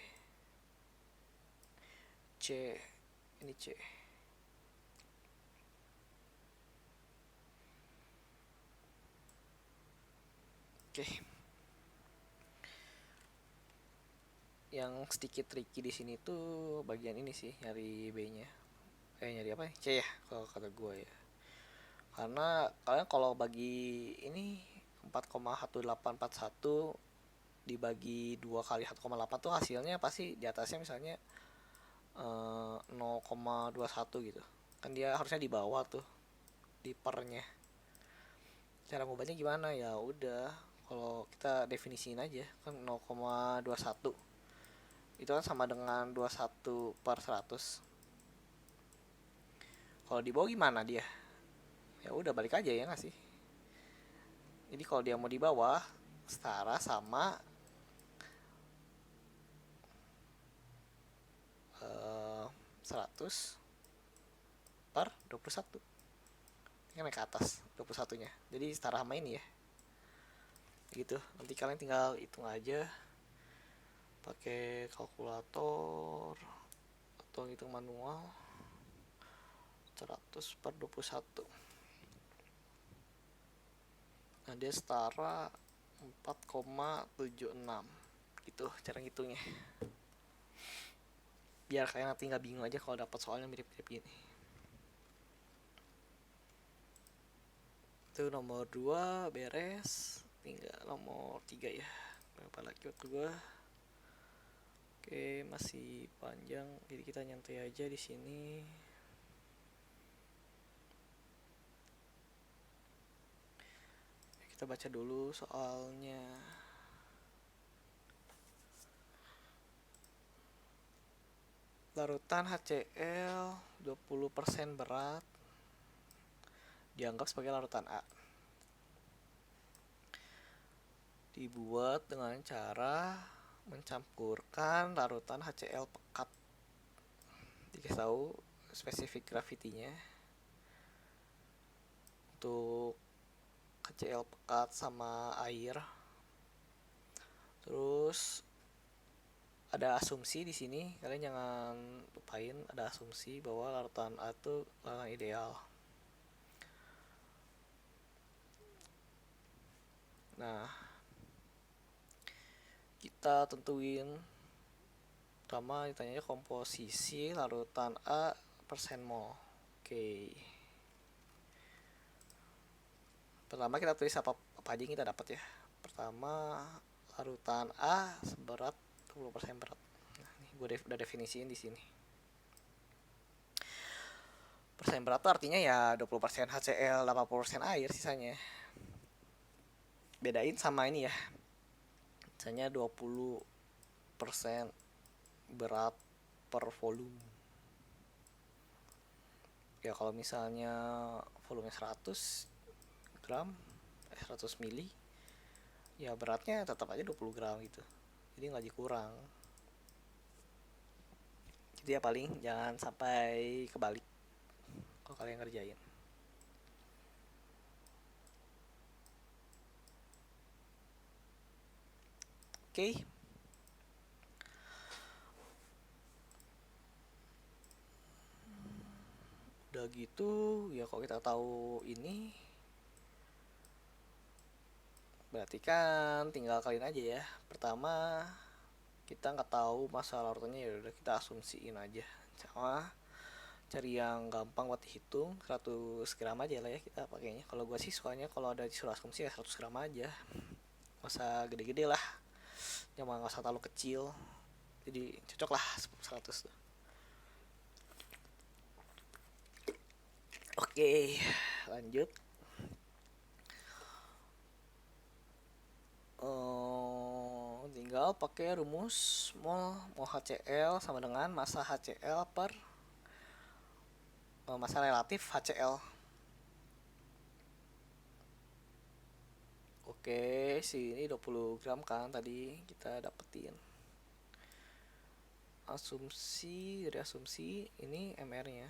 Speaker 1: C ini C. Oke. Yang sedikit tricky di sini tuh bagian ini sih, nyari B-nya. Nyari apa ya? C ya kalau kata gue ya. Karena kalian kalau bagi ini 4,1841 dibagi 2 kali 1,8 tuh hasilnya pasti di atasnya misalnya 0,21 gitu. Kan dia harusnya di bawah tuh di pernya. Cara ngubahnya gimana? Ya udah, kalau kita definisiin aja kan 0,21 itu kan sama dengan 21/100. Kalau di bawah gimana dia? Ya udah balik aja ya nggak sih? Jadi kalau dia mau di bawah setara sama 100/21. Ini kan naik ke atas 21-nya. Jadi setara sama ini ya. Gitu. Nanti kalian tinggal hitung aja pakai kalkulator atau hitung manual. 100/21. Nah dia setara 4,76 gitu cara ngitungnya, biar kalian nanti nggak bingung aja kalau dapat soalnya mirip-mirip gini. Itu nomor 2 beres, tinggal nomor 3 ya. Berapa lagi waktu gua? Oke, masih panjang, jadi kita nyantai aja di sini. Kita baca dulu soalnya. Larutan HCl 20% berat dianggap sebagai larutan A. Dibuat dengan cara mencampurkan larutan HCl pekat. Dikasih tahu spesifik gravitinya. Untuk HCl pekat sama air. Terus ada asumsi di sini, kalian jangan lupain ada asumsi bahwa larutan A itu larutan ideal. Nah, kita tentuin pertama ditanya komposisi larutan A persen mol. Oke. Pertama kita tulis apa aja yang kita dapat ya. Pertama, larutan A seberat 20% berat. Nah, ini gue udah definisiin di sini. Persen berat tuh artinya ya 20% HCl, 80% air sisanya. Bedain sama ini ya. Misalnya 20% berat per volume. Ya kalau misalnya volume 100 gram, 100 mili, ya beratnya tetap aja 20 gram gitu. Jadi nggak dikurang. Jadi ya paling jangan sampai kebalik kalau kalian ngerjain. Oke. Udah gitu ya, kalau kita tahu ini berarti kan tinggal kalian aja ya. Pertama, kita nggak tahu masa larutannya, ya udah kita asumsiin aja. Sama cari yang gampang buat dihitung, 100 gram aja lah ya kita pakainya. Kalau gue sih soalnya kalau ada disuruh asumsi ya 100 gram aja, nggak usah gede-gede lah, cuma nggak usah terlalu kecil, jadi cocok lah 100 tuh. Oke, lanjut. Tinggal pakai rumus mol HCl sama dengan massa HCl per massa relatif HCl. Oke, sini 20 gram kan tadi kita dapetin. Asumsi, dari asumsi ini MR-nya.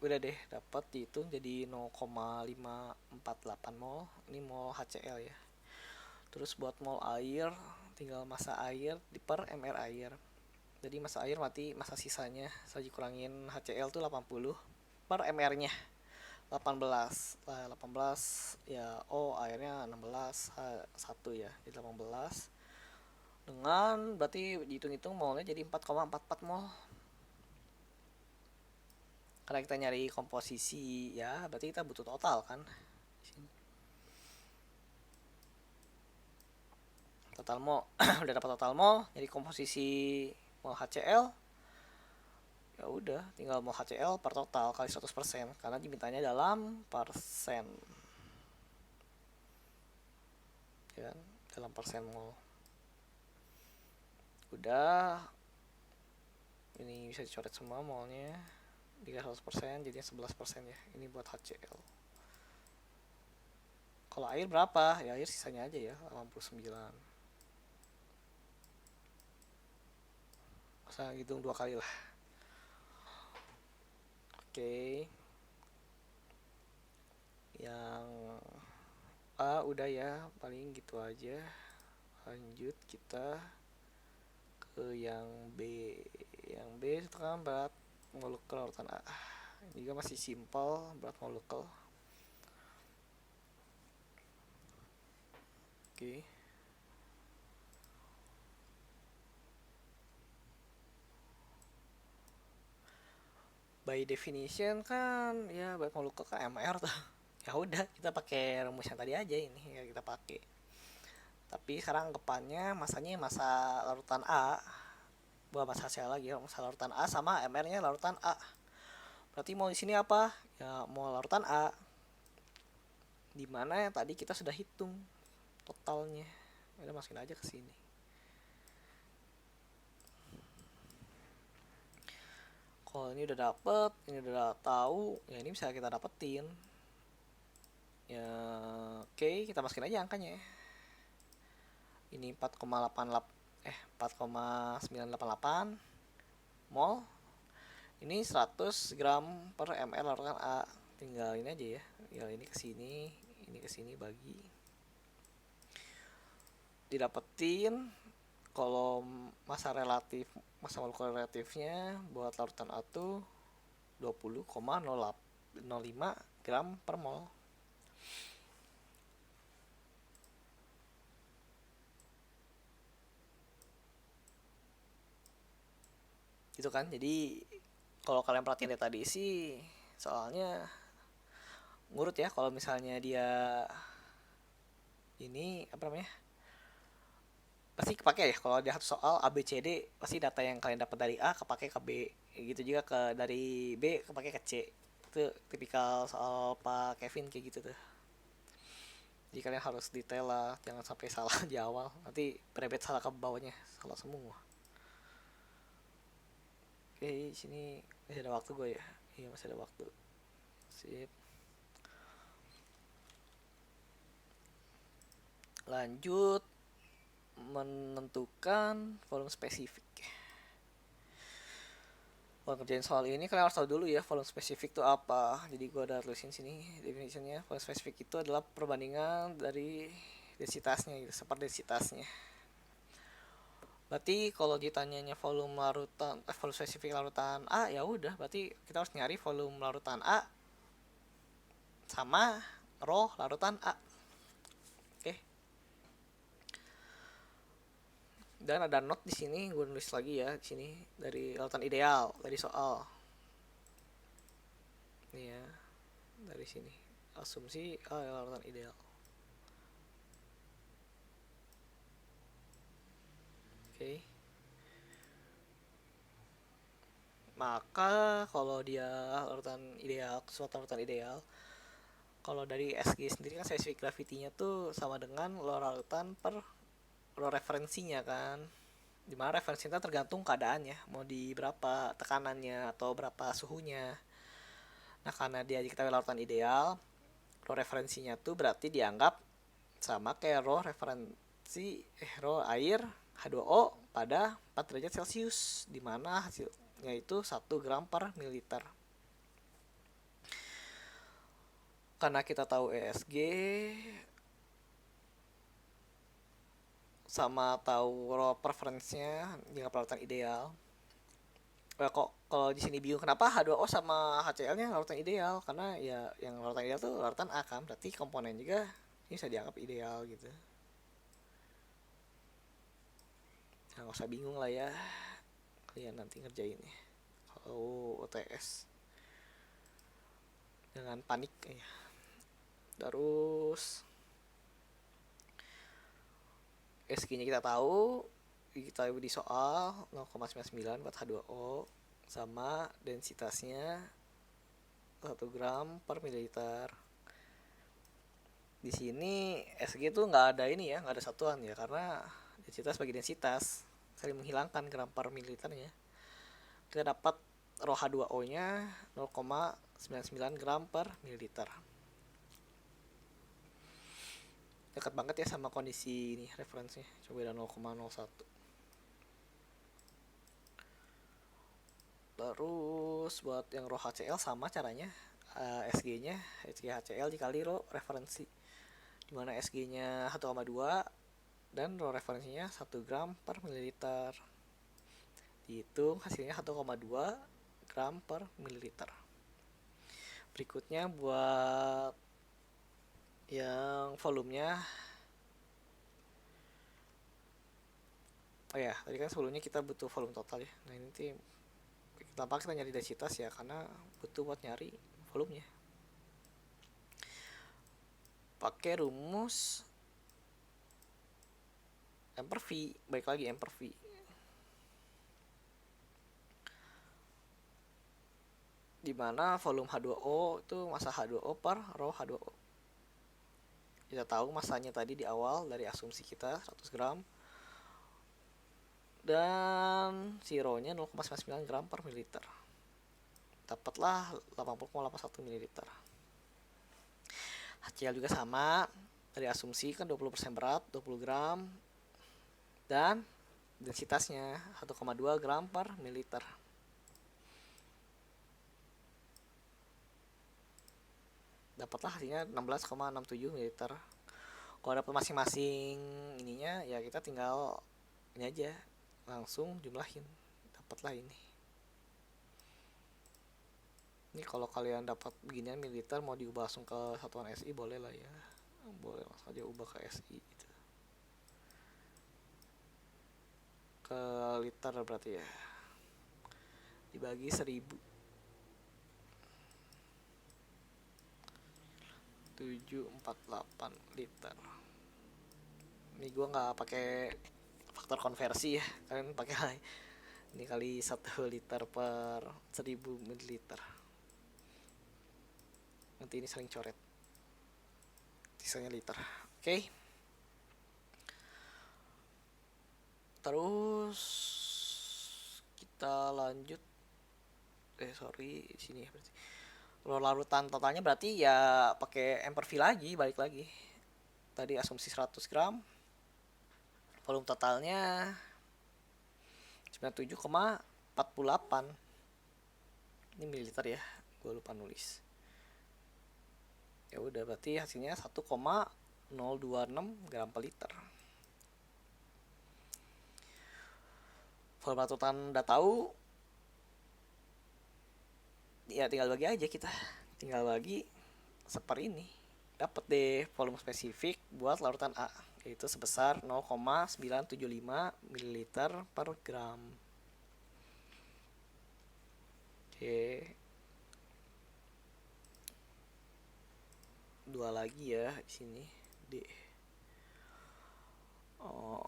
Speaker 1: Udah deh, dapat dihitung jadi 0,548 mol. Ini mol HCl ya. Terus buat mol air, tinggal massa air per MR air. Jadi massa air mati, massa sisanya saya dikurangin HCl tuh 80 per MR-nya 18. Lah 18 ya, airnya 16, 1 ya. Jadi 18 dengan berarti dihitung-hitung molnya jadi 4,44 mol. Karena kita nyari komposisi ya, berarti kita butuh total kan. Total mol udah dapat total mol, jadi komposisi mol HCl ya udah tinggal mol HCl per total kali 100% karena dimintanya dalam persen ya, dalam persen mol. Udah, ini bisa dicoret semua molnya, jika 100% jadinya 11% ya. Ini buat HCl. Kalau air berapa? Ya air sisanya aja ya, 89. Masa hitung 2 kali lah. Oke. Yang A udah ya, paling gitu aja. Lanjut kita ke yang B. Yang B itu kan berat molekul larutan A. Ini juga masih simpel, berat molekul. Oke. By definition kan ya berat molekul kan MR tuh. Ya udah kita pakai rumus yang tadi aja, ini ya kita pakai. Tapi sekarang anggapannya masanya masa larutan A, buat masa HCl lagi, masa larutan A sama MR-nya larutan A. Berarti mau di sini apa? Ya mau larutan A. dimana yang tadi kita sudah hitung totalnya. Udah masukin aja ke sini. Kalau ini udah dapet, ini udah tahu, ya ini bisa kita dapetin. Ya, oke, kita masukin aja angkanya. Ini 4,988 mol. Ini 100 gram per ml larutan A. Tinggal ini aja ya. Ya ini ke sini bagi. Didapetin kalau masa molekuler relatifnya buat larutan A tuh 20,05 gram per mol. Gitu kan. Jadi kalau kalian perhatiin dari tadi sih soalnya ngurut ya. Kalau misalnya dia ini apa namanya, pasti kepake ya. Kalau dia satu soal A B C D pasti data yang kalian dapat dari A kepake ke B, gitu juga dari B kepake ke C. Itu tipikal soal Pak Kevin kayak gitu tuh. Jadi kalian harus detail lah, jangan sampai salah di awal, nanti berebet salah ke bawahnya, salah semua. Oke, sini masih ada waktu gue ya. Iya, masih ada waktu. Sip. Lanjut menentukan volume spesifik. Kalau ngerjain soal ini kalian harus tahu dulu ya volume spesifik itu apa. Jadi gue udah tulisin sini definitionnya. Volume spesifik itu adalah perbandingan dari densitasnya gitu, seperdensitasnya. Berarti kalau ditanyanya volume larutan, volume spesifik larutan A, ya udah berarti kita harus nyari volume larutan A sama rho larutan A. Oke. Dan ada note di sini, gue nulis lagi ya di sini dari larutan ideal dari soal. Nih ya, dari sini asumsi A larutan ideal. Oke. Maka kalau dia larutan ideal, suatu larutan ideal, kalau dari SG sendiri kan spesifik gravity-nya tuh sama dengan lo larutan per lo referensinya kan. Dimana referensinya tergantung keadaannya, mau di berapa tekanannya atau berapa suhunya. Nah karena dia diketahui larutan ideal, lo referensinya tuh berarti dianggap sama kayak rho air H2O pada 4 derajat Celcius, dimana hasilnya itu 1 gram per mililiter. Karena kita tahu ESG sama tahu rho preference-nya jika larutan ideal. Kok kalau di sini bingung kenapa H2O sama HCl-nya larutan ideal, karena ya yang larutan ideal tuh larutan A kan, berarti komponen juga ini bisa dianggap ideal gitu. Nah, gak usah bingung lah ya, kalian nanti ngerjain ya kalau UTS jangan panik ya. Terus SG-nya kita tahu di soal 0,99 buat H2O sama densitasnya 1 gram per mililiter. Di sini SG tuh nggak ada ini ya, nggak ada satuan ya, karena densitas bagi densitas saling menghilangkan gram per mililiternya. Kita dapat rho H2O nya 0,99 gram per mililiter. Dekat banget ya sama kondisi ini referensinya, coba beda 0,01. Terus buat yang rho HCl sama caranya, SG-nya HCl dikali rho referensi, dimana SG-nya 1,2 dan rho referensinya 1 gram per mililiter. Dihitung hasilnya 1,2 gram per mililiter. Berikutnya buat yang volumenya, oh ya tadi kan sebelumnya kita butuh volume total ya. Nah ini nanti tanpa kita nyari densitas ya, karena butuh buat nyari volumenya. Pakai rumus M per V, baik lagi M per V. Dimana volume H2O itu massa H2O per rho H2O. Kita tahu masanya tadi di awal dari asumsi kita 100 gram, dan sironya 0,99 gram per mililiter. Dapatlah 80,81 mililiter. HCl juga sama, dari asumsi kan 20% berat, 20 gram, dan densitasnya 1,2 gram per mililiter. Dapatlah hasilnya 16,67 mililiter. Kalau dapat masing-masing ininya ya kita tinggal ini aja, langsung jumlahin, dapatlah ini. Ini kalau kalian dapat beginian mililiter mau diubah langsung ke satuan SI boleh lah ya, boleh langsung aja ubah ke SI gitu. Ke liter berarti ya, dibagi 1000, 748 liter. Ini gue nggak pakai faktor konversi ya, kalian pakai ini kali 1 liter per 1000 ml. Nanti ini saling coret, sisanya liter. Oke. Terus kita lanjut. Sorry, di sini ya berarti. Kalau larutan totalnya berarti ya pakai Amperville lagi, balik lagi. Tadi asumsi 100 gram. Volume totalnya 97,48. Ini mililiter ya, gue lupa nulis. Ya udah berarti hasilnya 1,026 gram per liter. Volume larutan udah tahu, ya tinggal bagi aja, kita tinggal bagi seper ini, dapat deh volume spesifik buat larutan A, yaitu sebesar 0,975 ml per gram. Oke, 2 lagi ya di sini D. Oh,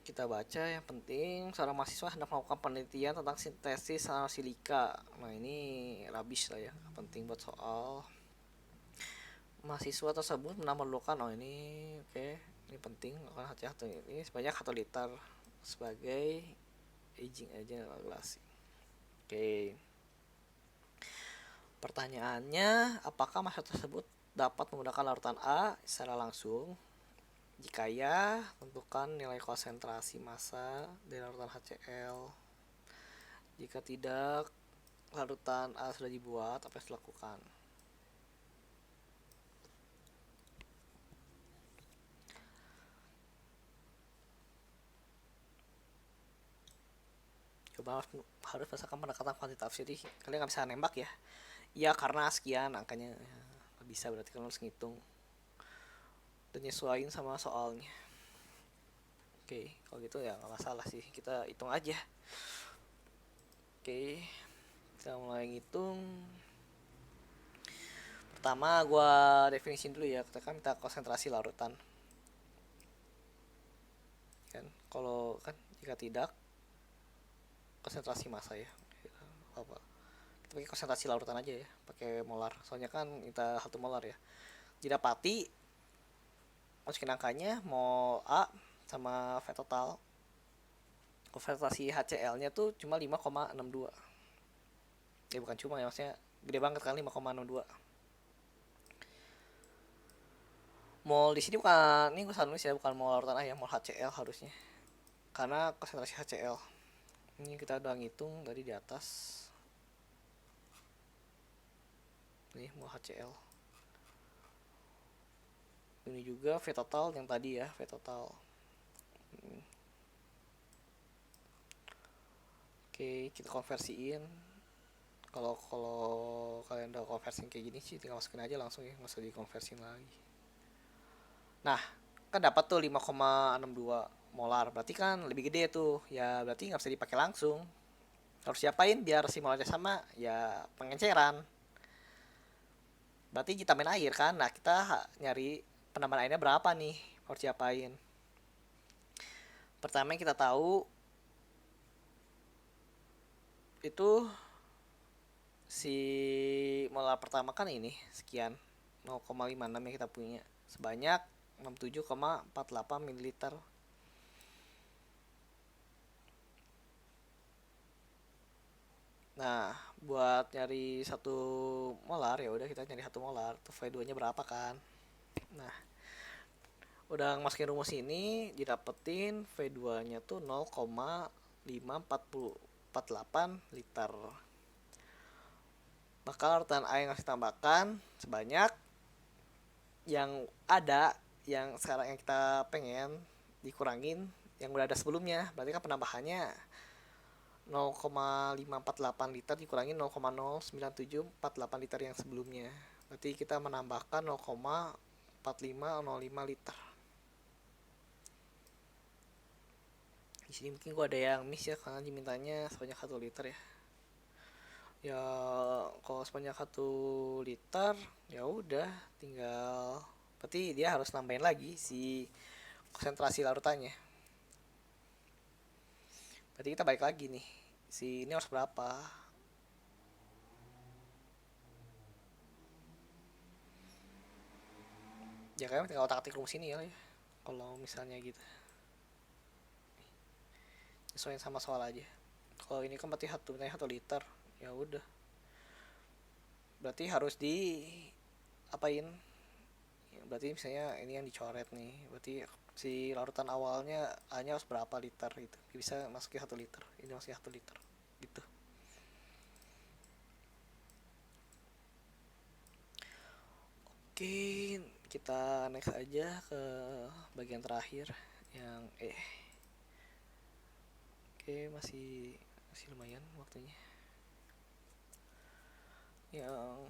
Speaker 1: kita baca yang penting, seorang mahasiswa hendak melakukan penelitian tentang sintesis nanosilika. Nah ini rabis lah ya, penting buat soal. Mahasiswa tersebut memerlukan, oh ini oke, ini penting, akan hati-hati, ini sebanyak 1 liter sebagai aging agent regulasi. Oke. Pertanyaannya, apakah mahasiswa tersebut dapat menggunakan larutan A secara langsung? Jika ya, tentukan nilai konsentrasi massa dari larutan HCl. Jika tidak, larutan A sudah dibuat, apa yang harus dilakukan? Coba harus berdasarkan pendekatan kuantitatif, jadi kalian nggak bisa nembak ya. Ya karena sekian angkanya, ya, bisa berarti kalian harus ngitung dan nyesuaiin sama soalnya. Oke, kalau gitu ya nggak masalah sih, kita hitung aja. Oke, kita mulai ngitung. Pertama gue definisiin dulu ya, kita kan minta konsentrasi larutan kan. Kalau kan jika tidak, konsentrasi massa ya, apa kita pakai konsentrasi larutan aja ya, pakai molar, soalnya kan minta 1 molar ya. Didapati masukin angkanya mol A sama V total, konsentrasi HCl nya tuh cuma 5,62. Ya bukan cuma ya, maksudnya gede banget kan, 5,62. Mol di sini bukan, ini gue salah nulis ya, bukan mol larutan A ya, mol HCl harusnya, karena konsentrasi HCl. Ini kita udah ngitung tadi di atas. Nih mol HCl. Ini juga V total yang tadi ya, V total. Oke, kita konversiin. Kalau kalian udah konversiin kayak gini sih, tinggal masukin aja langsung ya, nggak usah dikonversiin lagi. Nah, kan dapat tuh 5,62 molar, berarti kan lebih gede tuh ya, berarti nggak bisa dipakai langsung. Harus siapain biar si molarnya sama ya, pengenceran. Berarti ditambahin air kan. Nah kita nyari penambahan airnya berapa nih, harus siapain. Pertama yang kita tahu itu si molar pertama kan ini sekian 0,56 yang kita punya sebanyak 67,48 ml. Nah, buat nyari 1 molar ya udah kita nyari 1 molar. Tuh V2 nya berapa kan? Nah, udah masukin rumus ini didapetin V2 nya tuh 0,548 liter. Maka larutan air yang harus ditambahkan sebanyak yang ada, yang sekarang yang kita pengen dikurangin yang udah ada sebelumnya. Berarti kan penambahannya 0,548 liter dikurangi 0,09748 liter yang sebelumnya. Berarti kita menambahkan 0,4505 liter. Di sini mungkin gua ada yang miss ya karena dimintanya sebanyak 1 liter ya. Ya kalau sebanyak 1 liter ya udah tinggal, berarti dia harus nambahin lagi si konsentrasi larutannya. Berarti kita balik lagi nih, si ini harus berapa? Ya kayaknya tinggal otak-atik rumus ini ya, kalau misalnya gitu. Sesuaiin sama soal aja. Kalau ini kan berarti 1 liter, ya udah. Berarti harus di apain? Ya, berarti misalnya ini yang dicoret nih, berarti si larutan awalnya hanya harus berapa liter itu bisa masukin 1 liter, ini masih 1 liter gitu. Oke, kita next aja ke bagian terakhir yang oke, masih lumayan waktunya. Yang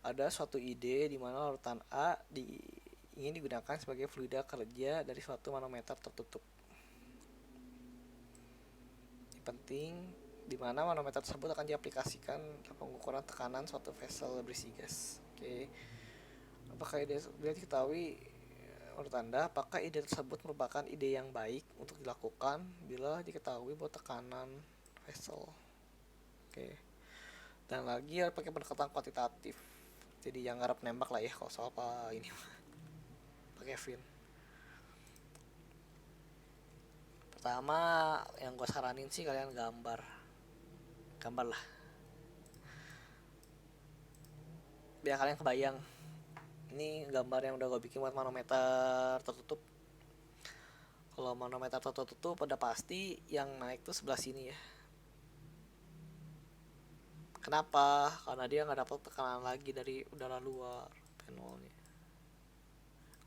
Speaker 1: ada suatu ide di mana larutan A ingin digunakan sebagai fluida kerja dari suatu manometer tertutup. Ini penting di mana manometer tersebut akan diaplikasikan dalam pengukuran tekanan suatu vessel berisi gas. Oke. Apakah ide diketahui menurut Anda, apakah ide tersebut merupakan ide yang baik untuk dilakukan bila diketahui bahwa tekanan vessel. Oke. Dan lagi pakai pendekatan kuantitatif. Jadi yang ngarep nembak lah ya kalau soal apa ini Pak Kevin. Pertama yang gue saranin sih kalian gambar lah biar kalian kebayang. Ini gambar yang udah gue bikin buat manometer tertutup. Kalau manometer tertutup pada pasti yang naik tuh sebelah sini ya. Kenapa? Karena dia nggak dapat tekanan lagi dari udara luar panelnya.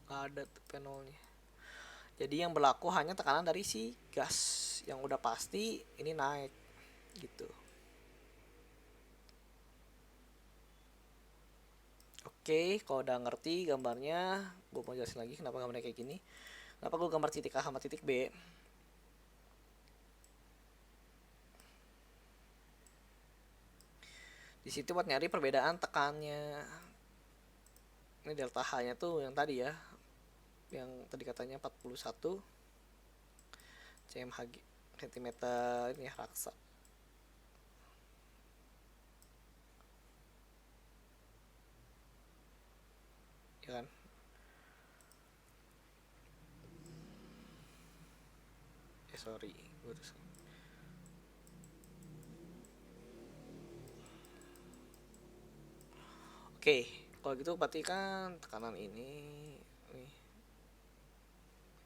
Speaker 1: Nggak ada tuh panelnya. Jadi yang berlaku hanya tekanan dari si gas yang udah pasti ini naik gitu. Oke, kalau udah ngerti gambarnya, gue mau jelasin lagi kenapa gambarnya kayak gini. Kenapa gue gambar titik A sama titik B. Di situ buat nyari perbedaan tekannya. Ini delta H-nya tuh yang tadi ya. Yang tadi katanya 41 cmHg cm ini ya, raksa. Ya kan? Sorry, gue terus. Oke, kalau gitu berarti kan tekanan ini nih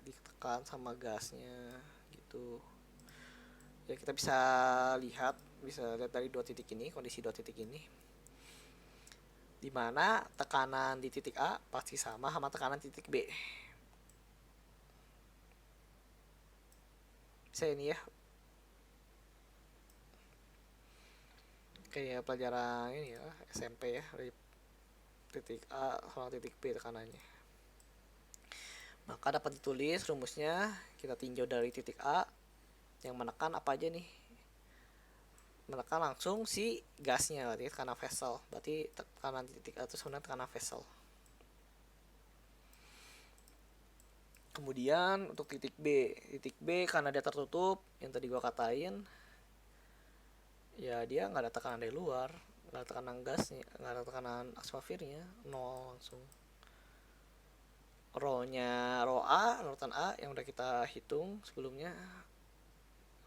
Speaker 1: ditekan sama gasnya gitu. Ya kita bisa lihat dari dua titik ini, kondisi dua titik ini. Dimana tekanan di titik A pasti sama tekanan titik B. Bisa ini ya. Kayak pelajaran ini ya, SMP ya, dari titik A sama titik B tekanannya. Maka dapat ditulis rumusnya, kita tinjau dari titik A yang menekan apa aja nih. Menekan langsung si gasnya, berarti tekanan vessel. Berarti tekanan titik A itu sebenarnya tekanan vessel. Kemudian untuk titik B karena dia tertutup yang tadi gua katain, ya dia nggak ada tekanan dari luar, nggak ada tekanan gasnya, nggak ada tekanan atmosfernya, nol langsung. Rho A, lautan A yang udah kita hitung sebelumnya.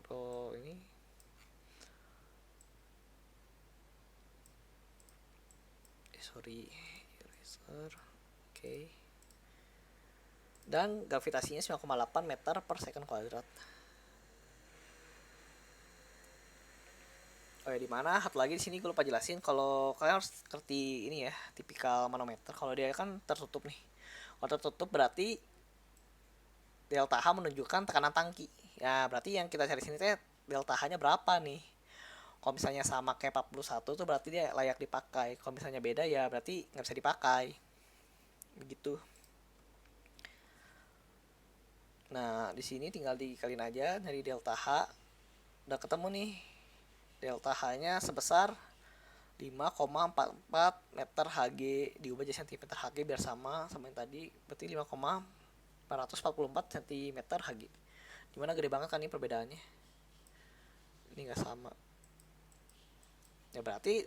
Speaker 1: Rho ini eraser. Oke. Dan gravitasinya 9,8 meter per second kuadrat. Oh ya, di mana satu lagi di sini gue lupa jelasin, kalau kalian harus ngerti ini ya, tipikal manometer. Kalau dia kan tertutup nih. Kalau tertutup berarti delta H menunjukkan tekanan tangki. Ya, berarti yang kita cari sini teh delta H-nya berapa nih? Kalau misalnya sama kayak 41 tuh berarti dia layak dipakai. Kalau misalnya beda ya berarti nggak bisa dipakai. Begitu. Nah, di sini tinggal dikaliin aja dari delta H. Udah ketemu nih. Delta H-nya sebesar 5,44 meter Hg, diubah jadi cm Hg biar sama yang tadi. Berarti 5,444 cm Hg. Dimana gede banget kan ini perbedaannya. Ini nggak sama. Ya berarti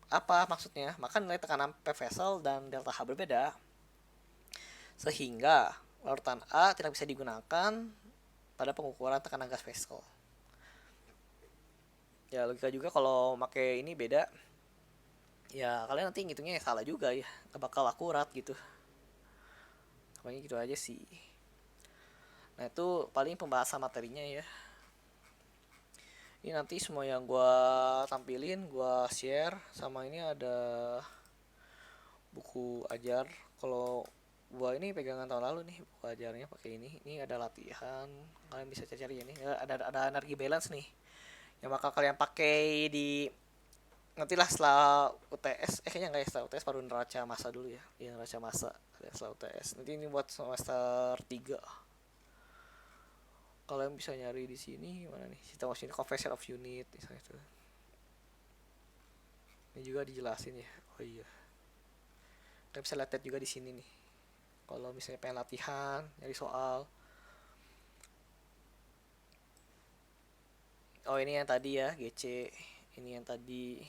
Speaker 1: apa maksudnya? Maka nilai tekanan P vessel dan delta H berbeda. Sehingga larutan A tidak bisa digunakan pada pengukuran tekanan gas vessel. Ya logika juga kalau pakai ini beda. Ya kalian nanti ngitungnya salah juga ya, gak bakal akurat gitu. Pokoknya gitu aja sih. Nah itu paling pembahasan materinya ya. Ini nanti semua yang gue tampilin gue share, sama ini ada buku ajar. Kalau gue ini pegangan tahun lalu nih buku ajarnya pakai ini ada latihan, kalian bisa cari ini. Ada energi balance nih yang bakal kalian pakai di nanti lah setelah UTS. Kayaknya nggak ya, setelah UTS baru neraca masa dulu ya. Iya, neraca masa setelah UTS. Nanti ini buat semester 3. Kalian bisa nyari di sini mana nih, sistem ini conversion of unit misalnya itu. Ini juga dijelasin ya. Oh iya, kalian bisa lihat juga di sini nih kalau misalnya pengen latihan nyari soal. Oh ini yang tadi ya, GC. Ini yang tadi.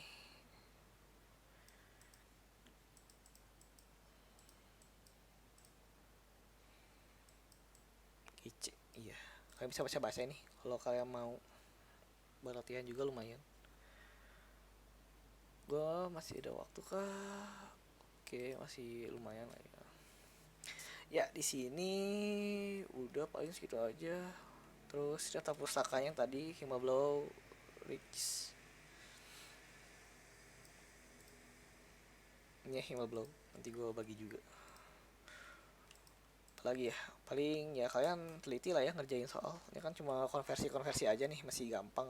Speaker 1: GC, iya. Kalian bisa baca ini kalau kalian mau berlatihan juga lumayan. Gue masih ada waktu kah? Oke, masih lumayan lah ya. Ya di sini udah paling segitu aja. Terus data pustakanya tadi Himablow Rich. Ini Himablow, nanti gue bagi juga. Apalagi ya, paling ya kalian teliti lah ya ngerjain soal. Ini kan cuma konversi aja nih, masih gampang.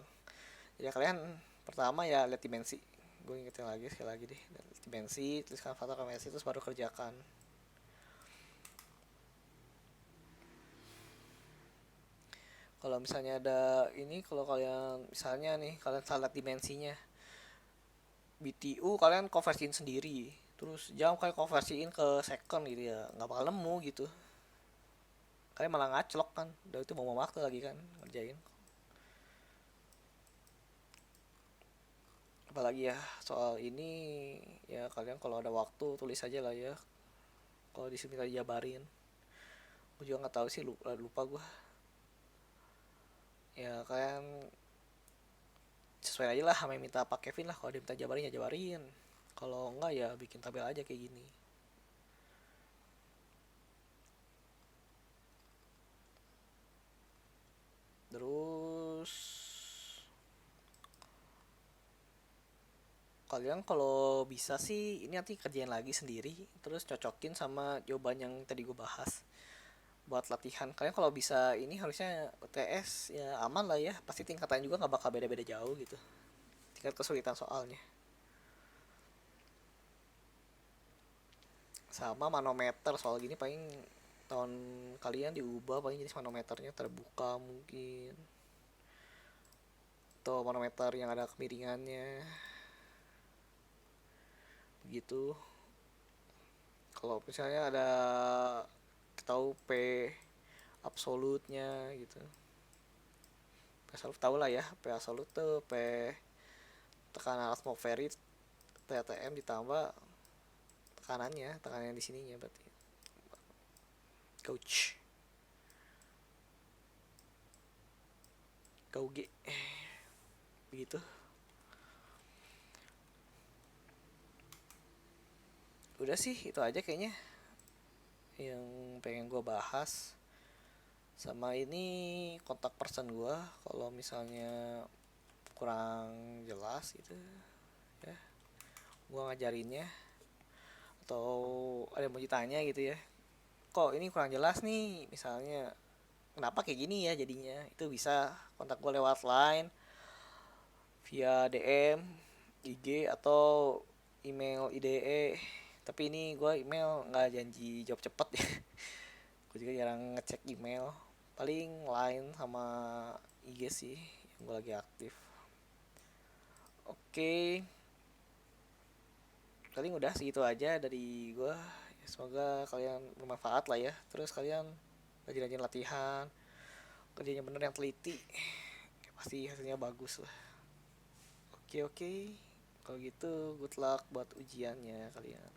Speaker 1: Ya kalian pertama ya lihat dimensi. Gue ingetin lagi sekali lagi deh, dimensi, tuliskan faktor konversi, terus baru kerjakan. Kalau misalnya ada ini, kalau kalian misalnya nih kalian salah dimensinya, BTU kalian konversiin sendiri, terus jam kalian konversiin ke second gitu ya, nggak bakal nemu gitu. Kalian malah ngaclok kan, udah itu mau waktu lagi kan ngerjain. Apalagi ya soal ini, ya kalian kalau ada waktu tulis aja lah ya. Kalau di sini tadi jabarin, gue juga nggak tahu sih, lupa gue. Ya kalian sesuai aja lah sama yang minta Pak Kevin lah. Kalau dia minta jabarin ya jabarin, kalau enggak ya bikin tabel aja kayak gini. Terus kalian kalau bisa sih ini nanti kerjain lagi sendiri, terus cocokin sama jawaban yang tadi gue bahas buat latihan. Kalian kalau bisa ini harusnya UTS ya aman lah ya, pasti tingkatannya juga nggak bakal beda-beda jauh gitu, tingkat kesulitan soalnya. Sama manometer, soal gini paling tahun kalian diubah paling jenis manometernya terbuka mungkin, atau manometer yang ada kemiringannya gitu. Kalau misalnya ada tahu P absolutnya gitu. P absolut tahu lah ya, P absolut tuh P tekanan atmosferik TTM ditambah tekanan di sininya berarti. Coach. KUG. Begitu. Udah sih itu aja kayaknya yang pengen gue bahas. Sama ini kontak person gue kalau misalnya kurang jelas gitu ya, gue ngajarinnya, atau ada yang mau ditanya gitu ya, kok ini kurang jelas nih misalnya, kenapa kayak gini ya jadinya, itu bisa kontak gue lewat line, via DM IG atau email IDE. Tapi ini gue email nggak janji jawab cepet ya. Gue juga jarang ngecek email, paling line sama IG sih yang gue lagi aktif. Oke, paling udah segitu aja dari gue. Semoga kalian bermanfaat lah ya. Terus kalian rajin-rajin latihan, kerjanya bener yang teliti, pasti hasilnya bagus lah. Oke, kalau gitu good luck buat ujiannya kalian.